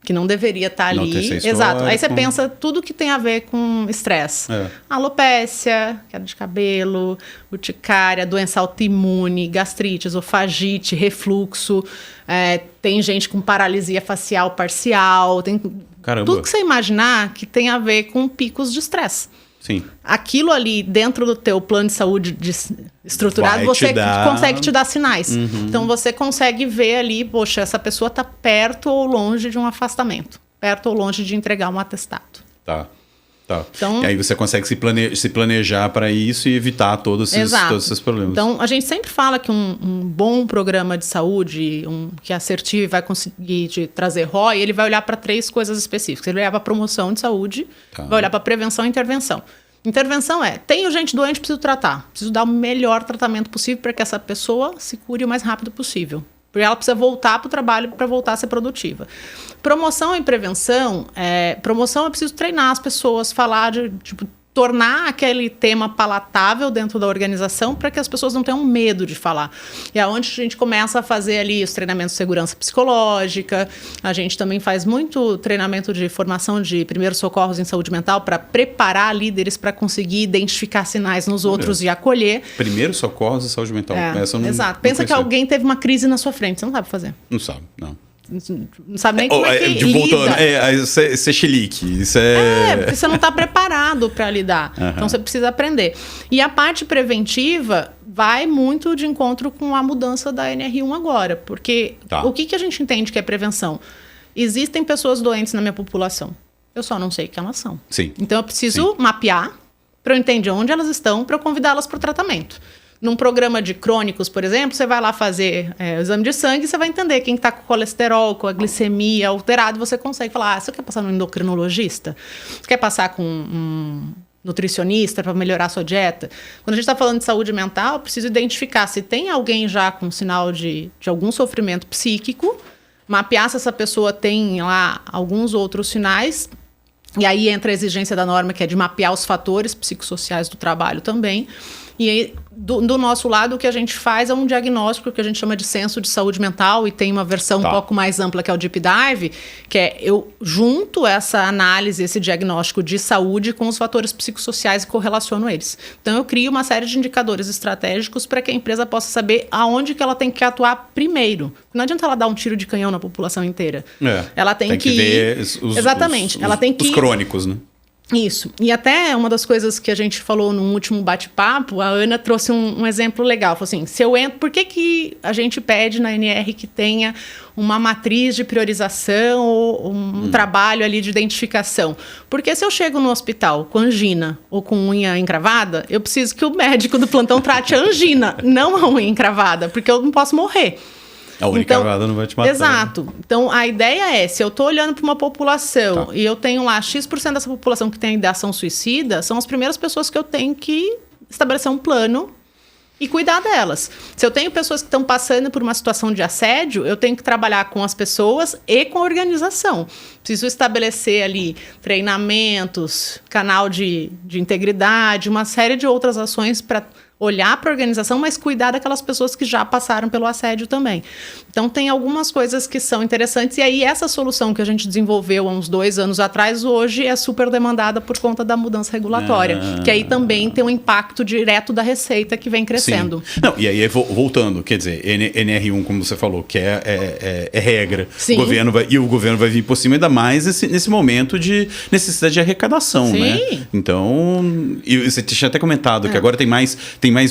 S2: que não deveria estar ali. Exato. Aí você pensa tudo que tem a ver com estresse. Alopécia, queda de cabelo, urticária, doença autoimune, gastrite, esofagite, refluxo. Tem gente com paralisia facial parcial. Tem tudo que você imaginar que tem a ver com picos de estresse.
S1: Sim.
S2: Aquilo ali dentro do teu plano de saúde estruturado, você consegue te dar sinais. Então, você consegue ver ali, poxa, essa pessoa está perto ou longe de um afastamento. Perto ou longe de entregar um atestado.
S1: Tá. Então, e aí você consegue se planejar para isso e evitar todos esses problemas.
S2: Então, a gente sempre fala que um bom programa de saúde, que é assertivo e vai conseguir te trazer ROI, ele vai olhar para 3 coisas específicas. Ele vai olhar para promoção de saúde, vai olhar para prevenção e intervenção. Intervenção tenho gente doente, preciso tratar. Preciso dar o melhor tratamento possível para que essa pessoa se cure o mais rápido possível. Porque ela precisa voltar para o trabalho para voltar a ser produtiva. Promoção e prevenção, promoção eu preciso treinar as pessoas, falar tornar aquele tema palatável dentro da organização para que as pessoas não tenham medo de falar. E é onde a gente começa a fazer ali os treinamentos de segurança psicológica, a gente também faz muito treinamento de formação de primeiros socorros em saúde mental para preparar líderes para conseguir identificar sinais nos outros e acolher.
S1: Primeiros socorros em saúde mental.
S2: Exato. Pensa que alguém teve uma crise na sua frente, você não sabe fazer.
S1: Não sabe, não.
S2: Não sabe nem como é que
S1: voltando, isso é chilique. Isso
S2: porque você não está preparado para lidar. Então, você precisa aprender. E a parte preventiva vai muito de encontro com a mudança da NR1 agora. Porque o que a gente entende que é prevenção? Existem pessoas doentes na minha população. Eu só não sei que elas são.
S1: Sim.
S2: Então, eu preciso mapear para eu entender onde elas estão, para eu convidá-las para o tratamento. Num programa de crônicos, por exemplo, você vai lá fazer o exame de sangue e você vai entender quem está com colesterol, com a glicemia alterada, você consegue falar, você quer passar no endocrinologista? Você quer passar com um nutricionista para melhorar a sua dieta? Quando a gente está falando de saúde mental, eu preciso identificar se tem alguém já com sinal de algum sofrimento psíquico, mapear se essa pessoa tem lá alguns outros sinais, e aí entra a exigência da norma, que é de mapear os fatores psicossociais do trabalho também. E aí, do nosso lado, o que a gente faz é um diagnóstico que a gente chama de censo de saúde mental, e tem uma versão um pouco mais ampla, que é o Deep Dive, que é eu junto essa análise, esse diagnóstico de saúde com os fatores psicossociais e correlaciono eles. Então, eu crio uma série de indicadores estratégicos para que a empresa possa saber aonde que ela tem que atuar primeiro. Não adianta ela dar um tiro de canhão na população inteira. Ela tem que ver ela tem que
S1: os crônicos, né?
S2: Isso. E até uma das coisas que a gente falou no último bate-papo, a Ana trouxe um exemplo legal. Falou assim, se eu entro, por que a gente pede na NR que tenha uma matriz de priorização ou um trabalho ali de identificação? Porque se eu chego no hospital com angina ou com unha encravada, eu preciso que o médico do plantão trate a angina, não a unha encravada, porque eu não posso morrer.
S1: A unha encravada não vai te matar.
S2: Exato. Então, a ideia é, se eu estou olhando para uma população e eu tenho lá X% dessa população que tem ideação suicida, são as primeiras pessoas que eu tenho que estabelecer um plano e cuidar delas. Se eu tenho pessoas que estão passando por uma situação de assédio, eu tenho que trabalhar com as pessoas e com a organização. Preciso estabelecer ali treinamentos, canal de integridade, uma série de outras ações para olhar para a organização, mas cuidar daquelas pessoas que já passaram pelo assédio também. Então, tem algumas coisas que são interessantes. E aí, essa solução que a gente desenvolveu há uns 2 anos atrás, hoje é super demandada por conta da mudança regulatória. Que aí também tem um impacto direto da receita que vem crescendo.
S1: Sim. Não, e aí, voltando, quer dizer, NR1, como você falou, que é regra.
S2: Sim.
S1: O governo vai vir por cima, ainda mais nesse momento de necessidade de arrecadação, né? Então, e você tinha até comentado que agora tem mais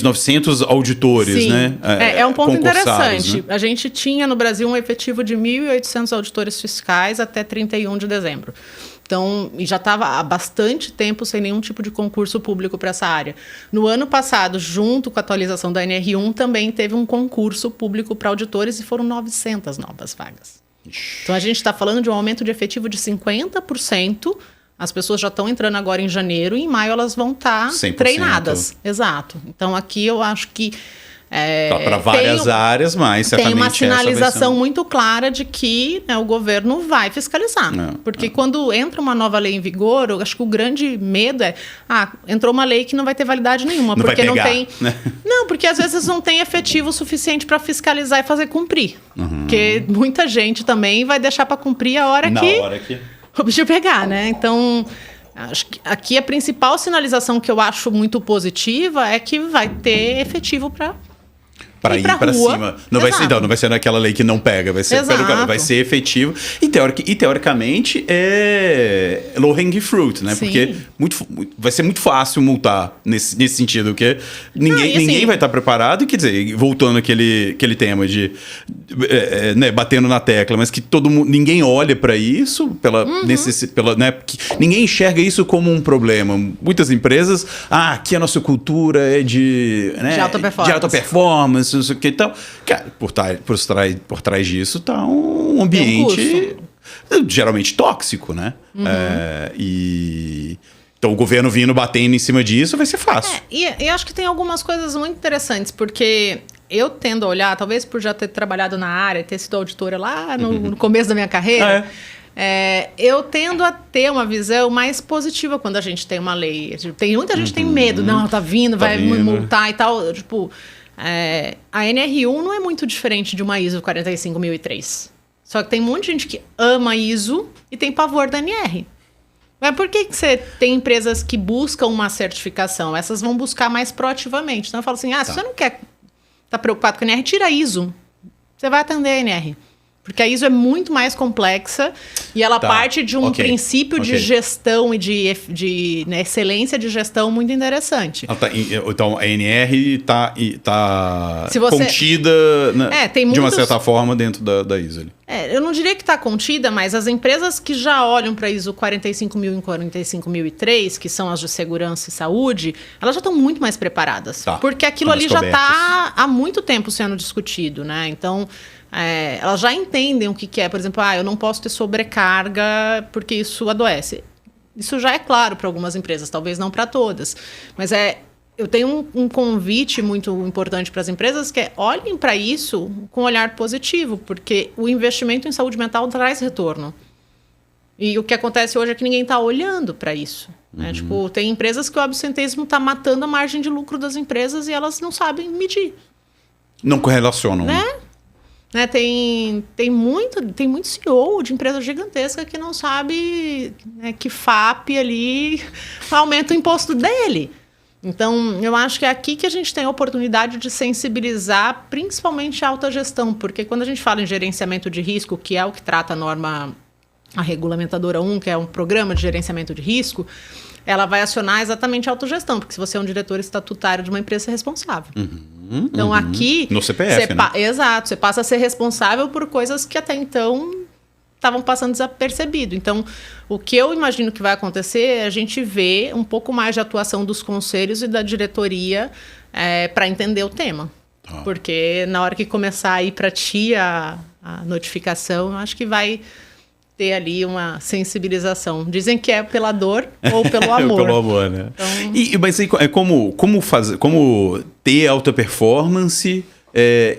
S1: 900 auditores, né?
S2: É um ponto interessante.
S1: Né?
S2: A gente tinha no Brasil um efetivo de 1.800 auditores fiscais até 31 de dezembro. Então, e já estava há bastante tempo sem nenhum tipo de concurso público para essa área. No ano passado, junto com a atualização da NR1, também teve um concurso público para auditores e foram 900 novas vagas. Então, a gente está falando de um aumento de efetivo de 50%. As pessoas já estão entrando agora em janeiro e em maio elas vão estar treinadas. Exato. Então, aqui eu acho que
S1: para várias áreas, mas certamente
S2: tem uma sinalização muito clara de que o governo vai fiscalizar. Porque quando entra uma nova lei em vigor, eu acho que o grande medo é entrou uma lei que não vai ter validade nenhuma.
S1: Não
S2: porque
S1: vai pegar,
S2: não tem. Né? Não, porque às vezes não tem efetivo suficiente para fiscalizar e fazer cumprir. Porque muita gente também vai deixar para cumprir a hora que o bicho pegar, né? Então, acho que aqui a principal sinalização que eu acho muito positiva é que vai ter efetivo para ir para cima.
S1: Não vai ser naquela lei que não pega, vai ser vai ser efetivo. E teoricamente é low hanging fruit, né? Sim. Porque vai ser muito fácil multar nesse sentido, porque ninguém vai estar preparado. E quer dizer, voltando àquele tema de batendo na tecla, mas que ninguém olha para isso né? Ninguém enxerga isso como um problema. Muitas empresas, aqui a nossa cultura é de alta performance, não sei o que e tal. Cara, por trás disso está um ambiente geralmente tóxico, né? Então, o governo vindo batendo em cima disso vai ser fácil.
S2: E acho que tem algumas coisas muito interessantes, porque eu tendo a olhar, talvez por já ter trabalhado na área, ter sido auditora lá no começo da minha carreira, Eu tendo a ter uma visão mais positiva quando a gente tem uma lei. Tem muita gente que tem medo. Não, tá vindo, vai me multar e tal. Tipo, a NR1 não é muito diferente de uma ISO 45003. Só que tem um monte de gente que ama ISO e tem pavor da NR. Mas por que você tem empresas que buscam uma certificação? Essas vão buscar mais proativamente. Então eu falo assim, se você não quer estar preocupado com a NR, tira a ISO. Você vai atender a NR. Porque a ISO é muito mais complexa e ela parte de um princípio de gestão e de excelência de gestão muito interessante.
S1: Então, a NR está contida de uma certa forma dentro da ISO.
S2: Eu não diria que está contida, mas as empresas que já olham para a ISO 45000 e 45003, que são as de segurança e saúde, elas já estão muito mais preparadas. Porque aquilo ali já está há muito tempo sendo discutido, né? Então... elas já entendem o que é. Por exemplo, eu não posso ter sobrecarga porque isso adoece. Isso já é claro para algumas empresas, talvez não para todas. Mas eu tenho um convite muito importante para as empresas, que é olhem para isso com um olhar positivo, porque o investimento em saúde mental traz retorno. E o que acontece hoje é que ninguém está olhando para isso. Né? Tipo, tem empresas que o absenteísmo está matando a margem de lucro das empresas e elas não sabem medir.
S1: Não correlacionam.
S2: Né? Tem muito CEO de empresa gigantesca que não sabe que FAP ali aumenta o imposto dele. Então, eu acho que é aqui que a gente tem a oportunidade de sensibilizar principalmente a alta gestão, porque quando a gente fala em gerenciamento de risco, que é o que trata a Regulamentadora 1, que é um programa de gerenciamento de risco, ela vai acionar exatamente a autogestão, porque se você é um diretor estatutário de uma empresa, você é responsável. Então, aqui...
S1: No CPF, né?
S2: Exato. Você passa a ser responsável por coisas que até então estavam passando desapercebido. Então, o que eu imagino que vai acontecer é a gente ver um pouco mais de atuação dos conselhos e da diretoria para entender o tema. Porque na hora que começar a ir para ti a notificação, eu acho que vai... ter ali uma sensibilização. Dizem que é pela dor ou pelo amor.
S1: Pelo amor, né? Então... Mas aí, como ter alta performance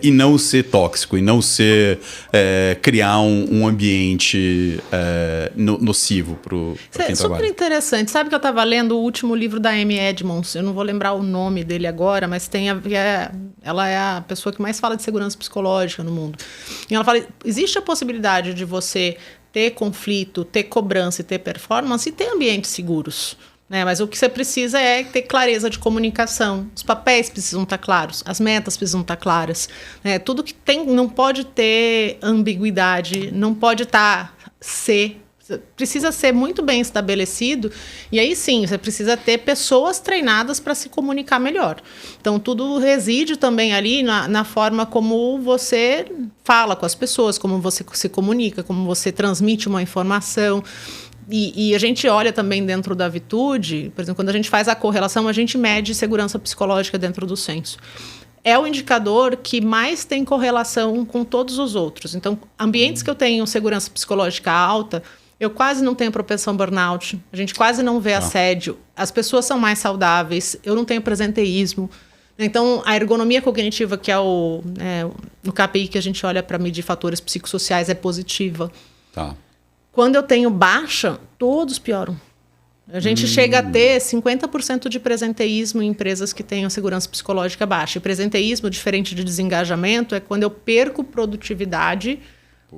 S1: e não ser tóxico, e não ser criar um ambiente nocivo para quem trabalha.
S2: Super interessante. Sabe que eu estava lendo o último livro da Amy Edmonds, eu não vou lembrar o nome dele agora, mas ela é a pessoa que mais fala de segurança psicológica no mundo. E ela fala, existe a possibilidade de você ter conflito, ter cobrança e ter performance e ter ambientes seguros. Né? Mas o que você precisa é ter clareza de comunicação. Os papéis precisam estar claros, as metas precisam estar claras. Né? Tudo que tem não pode ter ambiguidade, não pode precisa ser muito bem estabelecido, e aí sim, você precisa ter pessoas treinadas para se comunicar melhor. Então, tudo reside também ali na forma como você fala com as pessoas, como você se comunica, como você transmite uma informação. E a gente olha também dentro da Vitude, por exemplo, quando a gente faz a correlação, a gente mede segurança psicológica dentro do censo. É o indicador que mais tem correlação com todos os outros. Então, ambientes que eu tenho segurança psicológica alta, eu quase não tenho propensão burnout, a gente quase não vê assédio, as pessoas são mais saudáveis, eu não tenho presenteísmo. Então, a ergonomia cognitiva, que é no KPI que a gente olha para medir fatores psicossociais, é positiva. Quando eu tenho baixa, todos pioram. A gente chega a ter 50% de presenteísmo em empresas que tenham segurança psicológica baixa. E presenteísmo, diferente de desengajamento, é quando eu perco produtividade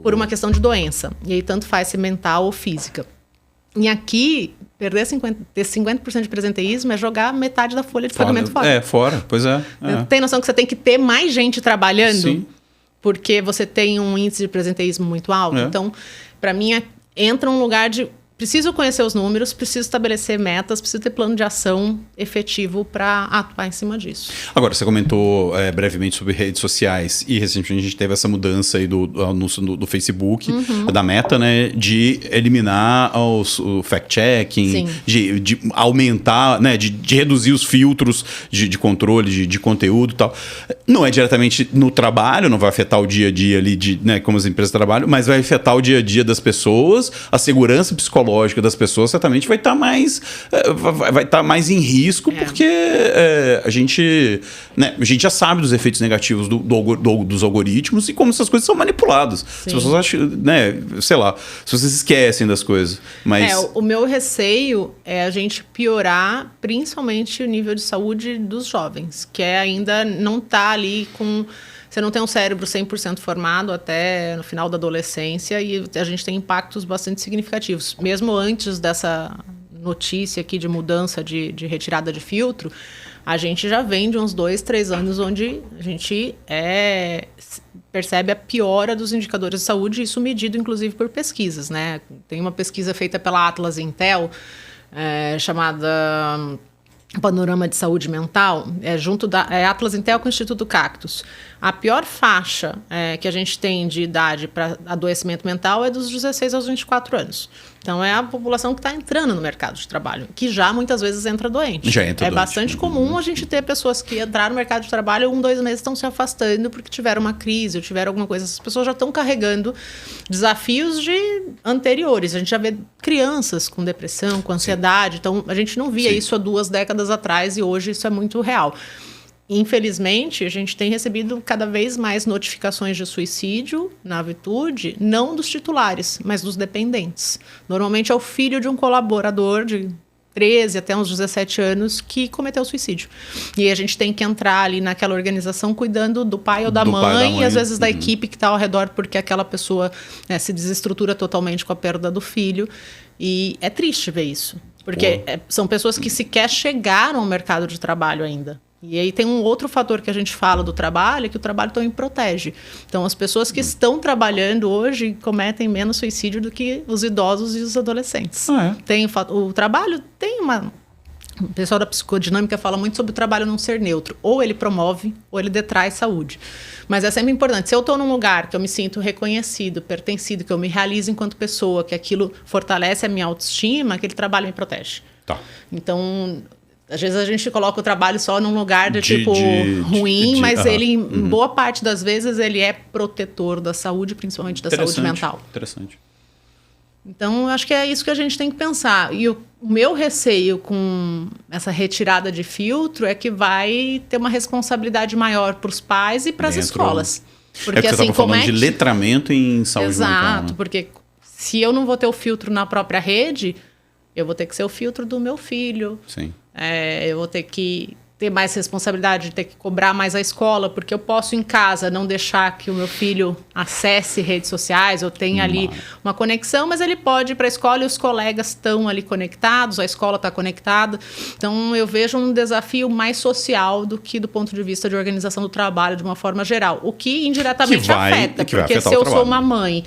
S2: por uma questão de doença. E aí, tanto faz se mental ou física. E aqui, ter 50% de presenteísmo é jogar metade da folha de pagamento fora.
S1: Fora, pois é.
S2: Tem noção que você tem que ter mais gente trabalhando? Sim. Porque você tem um índice de presenteísmo muito alto? Então, para mim, entra um lugar de... Preciso conhecer os números, preciso estabelecer metas, preciso ter plano de ação efetivo para atuar em cima disso. Agora,
S1: você comentou brevemente sobre redes sociais e recentemente a gente teve essa mudança aí do anúncio do Facebook, da Meta, né, de eliminar o fact-checking, de aumentar, né, de reduzir os filtros de controle de conteúdo e tal. Não é diretamente no trabalho, não vai afetar o dia a dia ali, né, como as empresas trabalham, mas vai afetar o dia a dia das pessoas, a segurança psicológica fisiológica das pessoas certamente vai estar mais em risco, porque a gente já sabe dos efeitos negativos dos algoritmos e como essas coisas são manipuladas. Sim. As pessoas acham, né, sei lá, as pessoas esquecem das coisas. Mas...
S2: o meu receio é a gente piorar principalmente o nível de saúde dos jovens, que ainda não está ali com... Você não tem um cérebro 100% formado até no final da adolescência e a gente tem impactos bastante significativos. Mesmo antes dessa notícia aqui de mudança de retirada de filtro, a gente já vem de uns 2, 3 anos onde a gente percebe a piora dos indicadores de saúde, isso medido inclusive por pesquisas, né? Tem uma pesquisa feita pela Atlas Intel, chamada Panorama de Saúde Mental, junto da Atlas Intel com o Instituto Cactus. A pior faixa que a gente tem de idade para adoecimento mental é dos 16 aos 24 anos. Então, é a população que está entrando no mercado de trabalho, que já muitas vezes entra doente.
S1: Já entra doente.
S2: Bastante comum a gente ter pessoas que entraram no mercado de trabalho 1, 2 meses estão se afastando porque tiveram uma crise ou tiveram alguma coisa. Essas pessoas já estão carregando desafios anteriores. A gente já vê crianças com depressão, com ansiedade. Então, a gente não via isso há 2 décadas atrás e hoje isso é muito real. Infelizmente, a gente tem recebido cada vez mais notificações de suicídio na Vitude, não dos titulares, mas dos dependentes. Normalmente é o filho de um colaborador de 13 até uns 17 anos que cometeu suicídio. E a gente tem que entrar ali naquela organização cuidando do pai ou da mãe e às vezes da equipe que está ao redor, porque aquela pessoa se desestrutura totalmente com a perda do filho. E é triste ver isso, porque são pessoas que sequer chegaram ao mercado de trabalho ainda. E aí tem um outro fator que a gente fala do trabalho, é que o trabalho também protege. Então, as pessoas que estão trabalhando hoje cometem menos suicídio do que os idosos e os adolescentes. O trabalho tem uma... O pessoal da psicodinâmica fala muito sobre o trabalho não ser neutro. Ou ele promove, ou ele detrai saúde. Mas é sempre importante. Se eu estou num lugar que eu me sinto reconhecido, pertencido, que eu me realizo enquanto pessoa, que aquilo fortalece a minha autoestima, aquele trabalho me protege.
S1: Tá.
S2: Então... Às vezes a gente coloca o trabalho só num lugar ruim, mas ele, em boa parte das vezes, ele é protetor da saúde, principalmente da saúde mental.
S1: Interessante.
S2: Então, acho que é isso que a gente tem que pensar. E o meu receio com essa retirada de filtro é que vai ter uma responsabilidade maior para os pais e para as escolas. Porque
S1: você estava falando de letramento em saúde mental.
S2: Exato, porque se eu não vou ter o filtro na própria rede, eu vou ter que ser o filtro do meu filho.
S1: Sim.
S2: Eu vou ter que ter mais responsabilidade, de ter que cobrar mais a escola, porque eu posso em casa não deixar que o meu filho acesse redes sociais, ou tenha ali uma conexão, mas ele pode ir para a escola e os colegas estão ali conectados, a escola está conectada. Então, eu vejo um desafio mais social do que do ponto de vista de organização do trabalho de uma forma geral, o que indiretamente afeta, porque se eu sou uma mãe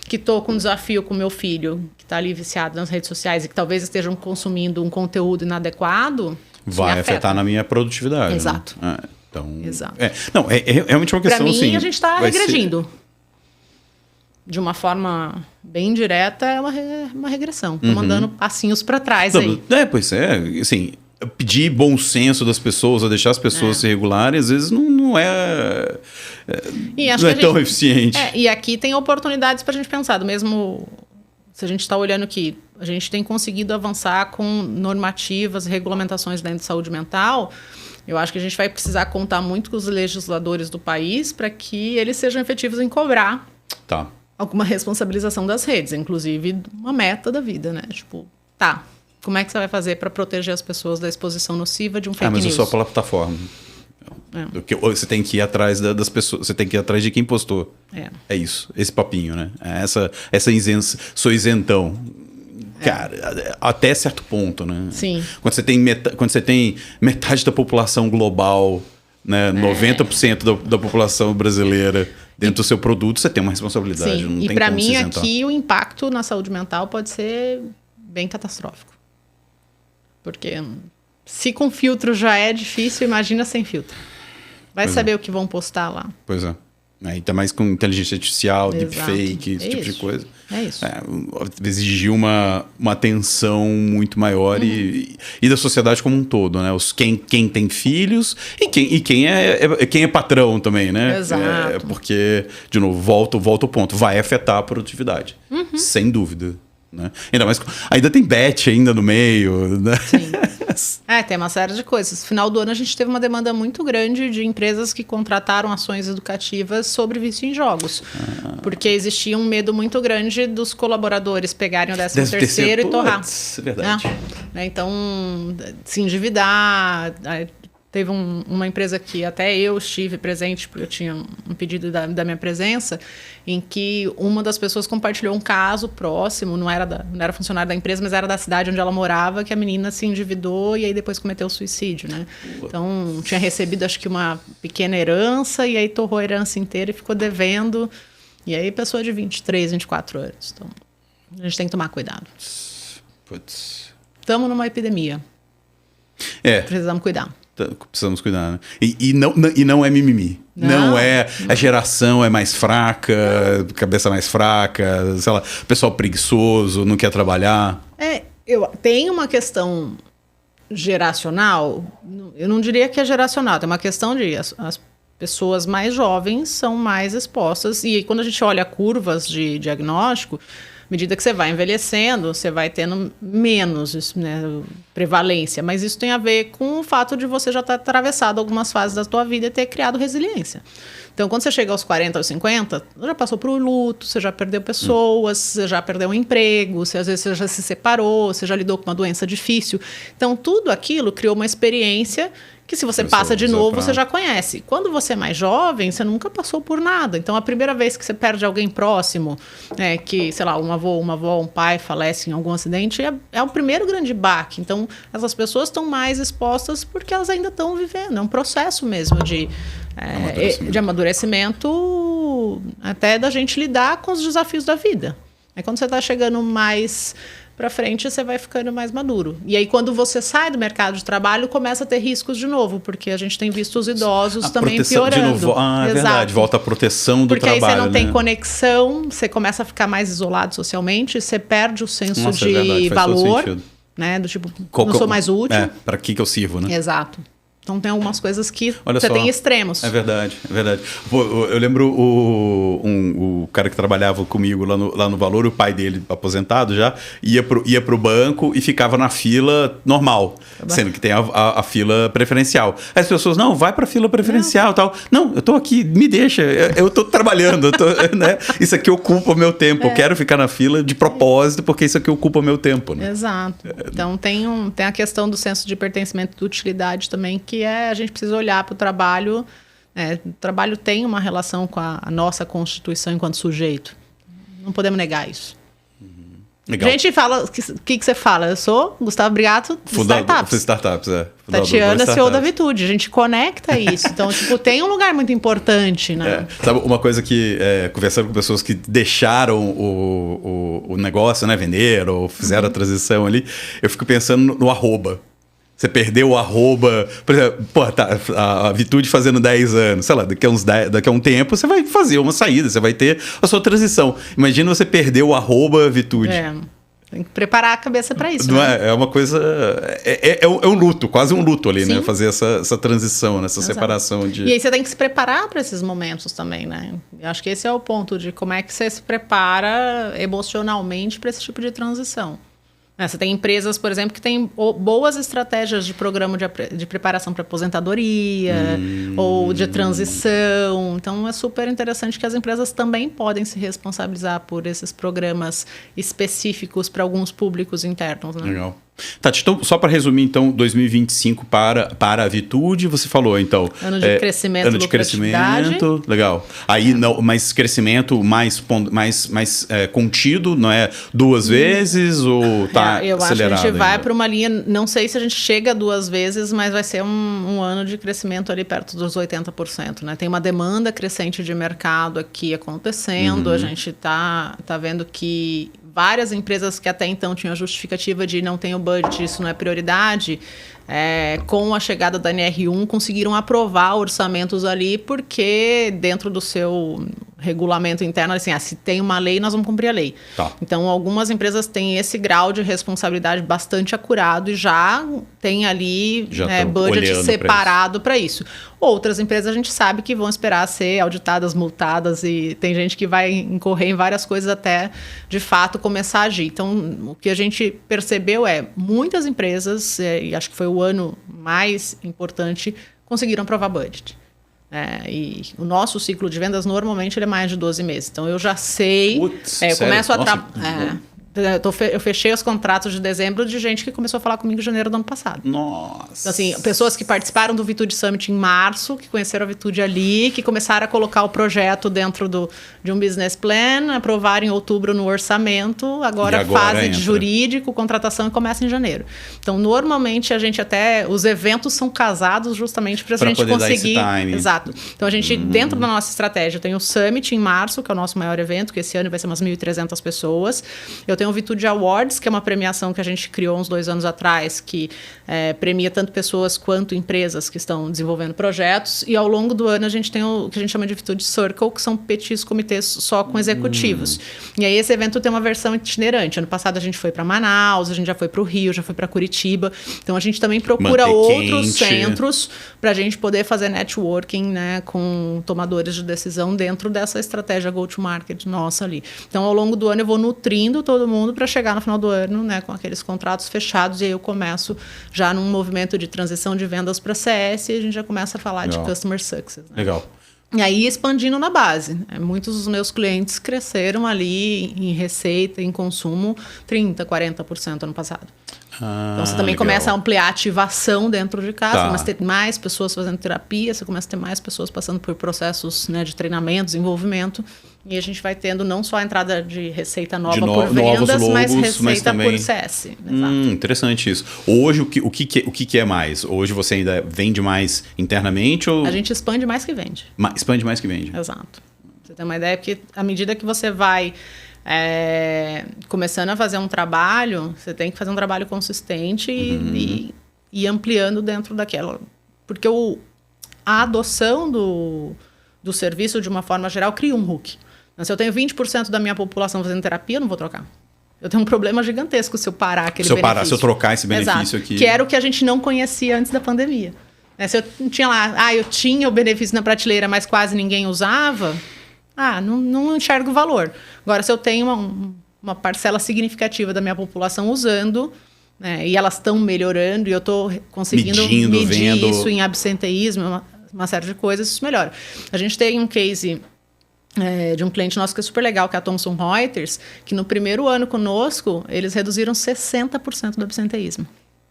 S2: que estou com um desafio com meu filho, que está ali viciado nas redes sociais e que talvez estejam consumindo um conteúdo inadequado,
S1: vai afetar na minha produtividade.
S2: Exato.
S1: Né? Então,
S2: exato.
S1: Não, é realmente uma questão
S2: assim... Para mim,
S1: assim,
S2: a gente está regredindo. De uma forma bem direta, é uma regressão. Estou mandando passinhos para trás aí.
S1: Pois é. Assim, pedir bom senso das pessoas, a deixar as pessoas se regularem, às vezes não é tão eficiente.
S2: E aqui tem oportunidades para a gente pensar. Do mesmo, se a gente está olhando que a gente tem conseguido avançar com normativas, regulamentações dentro de saúde mental, eu acho que a gente vai precisar contar muito com os legisladores do país para que eles sejam efetivos em cobrar alguma responsabilização das redes, inclusive uma meta da vida, né? Tipo, como é que você vai fazer para proteger as pessoas da exposição nociva de um fake news?
S1: Mas é só pela plataforma. Você tem que ir atrás das pessoas, você tem que ir atrás de quem postou. É isso, esse papinho, né? Essa isenção, sou isentão. Cara, até certo ponto, né?
S2: Sim.
S1: Quando você tem metade da população global, né, 90% da população brasileira dentro do seu produto, você tem uma responsabilidade.
S2: Sim.
S1: Não
S2: e
S1: tem
S2: para
S1: como
S2: mim
S1: se isentar.
S2: aqui o impacto na saúde mental pode ser bem catastrófico. Porque se com filtro já é difícil, imagina sem filtro. Vai saber o que vão postar lá.
S1: Pois é. Ainda mais com inteligência artificial, deepfake, esse tipo de coisa.
S2: É isso.
S1: Exigir uma atenção muito maior e da sociedade como um todo, né? Quem tem filhos e quem é patrão também, né?
S2: Exato.
S1: Porque, de novo, volta ao ponto. Vai afetar a produtividade. Sem dúvida. Né? Ainda tem bet ainda no meio. Né?
S2: Sim. Tem uma série de coisas. No final do ano a gente teve uma demanda muito grande de empresas que contrataram ações educativas sobre vício em jogos. Porque existia um medo muito grande dos colaboradores pegarem o 13º e torrar.
S1: É verdade.
S2: Então, se endividar. Teve uma empresa que até eu estive presente, porque eu tinha um pedido da minha presença, em que uma das pessoas compartilhou um caso próximo, não era funcionário da empresa, mas era da cidade onde ela morava, que a menina se endividou e aí depois cometeu suicídio, né? Então, tinha recebido, acho que uma pequena herança, e aí torrou a herança inteira e ficou devendo. E aí, pessoa de 23, 24 anos. Então, a gente tem que tomar cuidado. Estamos numa epidemia. Precisamos cuidar.
S1: Precisamos cuidar, né? E não é mimimi. Não é a geração é mais fraca, cabeça mais fraca, sei lá, pessoal preguiçoso, não quer trabalhar.
S2: Tem uma questão geracional, eu não diria que é geracional, tem uma questão de as pessoas mais jovens são mais expostas, e quando a gente olha curvas de diagnóstico, à medida que você vai envelhecendo, você vai tendo menos, né, prevalência. Mas isso tem a ver com o fato de você já ter atravessado algumas fases da sua vida e ter criado resiliência. Então, quando você chega aos 40, aos 50, você já passou por um luto, você já perdeu pessoas, você já perdeu um emprego, às vezes você já se separou, você já lidou com uma doença difícil. Então, tudo aquilo criou uma experiência que, se você passa de novo, você já conhece. Quando você é mais jovem, você nunca passou por nada. Então, a primeira vez que você perde alguém próximo, que, sei lá, uma avó, um pai falece em algum acidente, é o primeiro grande baque. Então, essas pessoas estão mais expostas porque elas ainda estão vivendo. É um processo mesmo de amadurecimento, até da gente lidar com os desafios da vida. Quando você está chegando mais para frente, você vai ficando mais maduro. E aí, quando você sai do mercado de trabalho, começa a ter riscos de novo, porque a gente tem visto os idosos também piorando.
S1: De novo. É verdade, volta a proteção do trabalho.
S2: Porque aí você não tem conexão, você começa a ficar mais isolado socialmente, você perde o senso de valor, né? Do tipo, não sou mais útil.
S1: Para que eu sirvo, né?
S2: Exato. Então, tem algumas coisas que você tem extremos.
S1: É verdade. Pô, eu lembro o cara que trabalhava comigo lá no Valor, o pai dele, aposentado já, ia pro banco e ficava na fila normal, sendo que tem a fila preferencial. Aí as pessoas, não, vai pra fila preferencial e tal. Não, eu tô aqui, me deixa, eu tô trabalhando, né? Isso aqui ocupa o meu tempo, eu quero ficar na fila de propósito, porque isso aqui ocupa o meu tempo, né?
S2: Exato. Então, tem a questão do senso de pertencimento, de utilidade também, que a gente precisa olhar para o trabalho. O trabalho tem uma relação com a nossa constituição enquanto sujeito. Não podemos negar isso.
S1: Legal.
S2: A gente fala... O que você fala? Eu sou Gustavo Brigato, de Startups.
S1: Startups,
S2: Tatiana, CEO da Vitude. A gente conecta isso. Então, tem um lugar muito importante, né?
S1: Sabe, uma coisa que, conversando com pessoas que deixaram o negócio, né? Venderam ou fizeram a transição ali, eu fico pensando no arroba. Você perdeu o arroba... Por exemplo, a Vitude fazendo 10 anos, sei lá, daqui a um tempo você vai fazer uma saída, você vai ter a sua transição. Imagina você perder o arroba Vitude.
S2: Tem que preparar a cabeça para isso.
S1: Não é uma coisa... É um luto, quase um luto ali, né? Fazer essa transição, essa separação de...
S2: E aí você tem que se preparar para esses momentos também, né? Eu acho que esse é o ponto de como é que você se prepara emocionalmente para esse tipo de transição. Você tem empresas, por exemplo, que têm boas estratégias de programa de preparação para aposentadoria ou de transição. Então, é super interessante que as empresas também podem se responsabilizar por esses programas específicos para alguns públicos internos. Né?
S1: Legal. Tati, então, só para resumir, então, 2025 para a Vitude, você falou, então...
S2: Ano de crescimento,
S1: ano de crescimento, legal. Aí, não, mas crescimento mais contido, não é 2 vezes ou tá
S2: eu
S1: acelerado?
S2: Acho que a gente vai para uma linha, não sei se a gente chega 2 vezes, mas vai ser um ano de crescimento ali perto dos 80%, né? Tem uma demanda crescente de mercado aqui acontecendo, a gente tá vendo que várias empresas que até então tinham a justificativa de não ter o budget, isso não é prioridade, com a chegada da NR1 conseguiram aprovar orçamentos ali porque dentro do seu regulamento interno, assim, se tem uma lei, nós vamos cumprir a lei.
S1: Tá.
S2: Então, algumas empresas têm esse grau de responsabilidade bastante acurado e já tem ali budget separado para isso. Outras empresas a gente sabe que vão esperar ser auditadas, multadas, e tem gente que vai incorrer em várias coisas até, de fato, começar a agir. Então, o que a gente percebeu muitas empresas, e acho que foi o ano mais importante, conseguiram aprovar budget. E o nosso ciclo de vendas, normalmente, ele é mais de 12 meses. Então, eu já sei... eu começo eu fechei os contratos de dezembro de gente que começou a falar comigo em janeiro do ano passado.
S1: Nossa!
S2: Então, assim, pessoas que participaram do Vitude Summit em março, que conheceram a Vitude ali, que começaram a colocar o projeto dentro de um business plan, aprovaram em outubro no orçamento, agora fase de jurídico, contratação, e começa em janeiro. Então, normalmente, os eventos são casados justamente para a gente conseguir...
S1: Dar esse time.
S2: Exato. Então, a gente, dentro da nossa estratégia, tem o Summit em março, que é o nosso maior evento, que esse ano vai ser umas 1.300 pessoas. Eu tenho o Vitude Awards, que é uma premiação que a gente criou uns 2 anos atrás, que premia tanto pessoas quanto empresas que estão desenvolvendo projetos. E ao longo do ano a gente tem o que a gente chama de Vitude Circle, que são petis comitês só com executivos. E aí esse evento tem uma versão itinerante. Ano passado a gente foi para Manaus, a gente já foi para o Rio, já foi para Curitiba. Então a gente também procura outros centros para a gente poder fazer networking, né, com tomadores de decisão dentro dessa estratégia go-to-market nossa ali. Então ao longo do ano eu vou nutrindo todo mundo para chegar no final do ano, né, com aqueles contratos fechados, e aí eu começo já num movimento de transição de vendas para CS, e a gente já começa a falar de Customer Success. Né?
S1: Legal.
S2: E aí expandindo na base. Muitos dos meus clientes cresceram ali em receita, em consumo, 30%, 40% ano passado. Então você também começa a ampliar a ativação dentro de casa, você começa a ter mais pessoas fazendo terapia, você começa a ter mais pessoas passando por processos, né, de treinamento, desenvolvimento, e a gente vai tendo não só a entrada de receita nova por vendas, mas receita por CS.
S1: Interessante isso. Hoje, o que é mais? Hoje você ainda vende mais internamente? Ou...
S2: A gente expande mais que vende.
S1: Expande mais que vende.
S2: Exato. Você tem uma ideia, porque à medida que você vai... começando a fazer um trabalho, você tem que fazer um trabalho consistente e ampliando dentro daquela. Porque a adoção do serviço, de uma forma geral, cria um hook. Se eu tenho 20% da minha população fazendo terapia, eu não vou trocar. Eu tenho um problema gigantesco se eu parar aquele benefício.
S1: Se eu trocar esse benefício aqui.
S2: Que era o que a gente não conhecia antes da pandemia. Se eu tinha lá, eu tinha o benefício na prateleira, mas quase ninguém usava... não enxergo o valor. Agora, se eu tenho uma parcela significativa da minha população usando, né, e elas estão melhorando, e eu estou conseguindo medir isso em absenteísmo, uma série de coisas, isso melhora. A gente tem um case de um cliente nosso que é super legal, que é a Thomson Reuters, que no primeiro ano conosco, eles reduziram 60% do absenteísmo.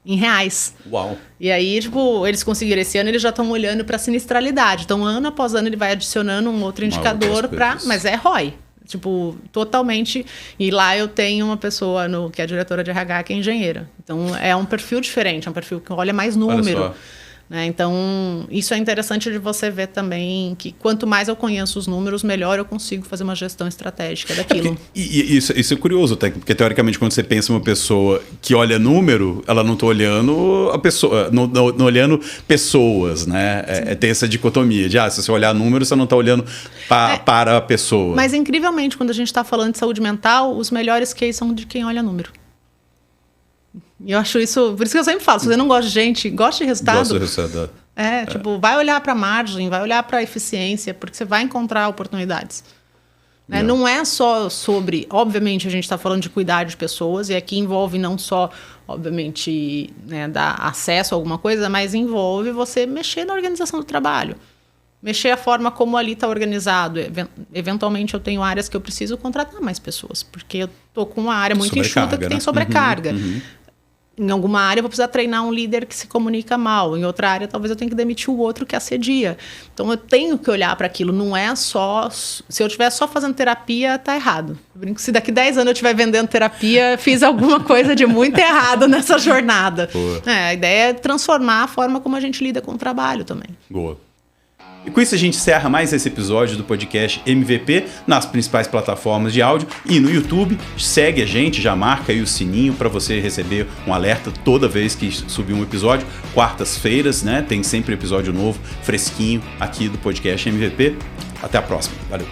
S2: Em reais.
S1: Uau!
S2: E aí, eles conseguiram esse ano, eles já estão olhando para a sinistralidade. Então, ano após ano, ele vai adicionando um outro indicador mas é ROI. Totalmente. E lá eu tenho uma pessoa que é a diretora de RH, que é engenheira. Então, é um perfil diferente, é um perfil que olha mais número. Né? Então, isso é interessante de você ver também, que quanto mais eu conheço os números, melhor eu consigo fazer uma gestão estratégica daquilo.
S1: Isso é curioso, até, porque teoricamente quando você pensa em uma pessoa que olha número, ela não está olhando a pessoa, não olhando pessoas, né? Tem essa dicotomia de, se você olhar número, você não está olhando para a pessoa.
S2: Mas incrivelmente, quando a gente está falando de saúde mental, os melhores cases são de quem olha número. E eu acho isso... Por isso que eu sempre falo, se você não gosta de gente, gosta de resultado...
S1: Gosta de resultado.
S2: Vai olhar para a margem, vai olhar para a eficiência, porque você vai encontrar oportunidades. Não é só sobre... Obviamente, a gente está falando de cuidar de pessoas, e aqui envolve não só, obviamente, dar acesso a alguma coisa, mas envolve você mexer na organização do trabalho. Mexer a forma como ali está organizado. Eventualmente, eu tenho áreas que eu preciso contratar mais pessoas, porque eu estou com uma área muito enxuta que tem sobrecarga. Em alguma área, eu vou precisar treinar um líder que se comunica mal. Em outra área, talvez eu tenha que demitir o outro que assedia. Então, eu tenho que olhar para aquilo. Não é só... Se eu estiver só fazendo terapia, tá errado. Eu brinco, se daqui 10 anos eu estiver vendendo terapia, fiz alguma coisa de muito errado nessa jornada. A ideia é transformar a forma como a gente lida com o trabalho também.
S1: Boa. E com isso a gente encerra mais esse episódio do podcast MVP nas principais plataformas de áudio e no YouTube. Segue a gente, já marca aí o sininho para você receber um alerta toda vez que subir um episódio. Quartas-feiras, né? Tem sempre episódio novo, fresquinho aqui do podcast MVP. Até a próxima. Valeu.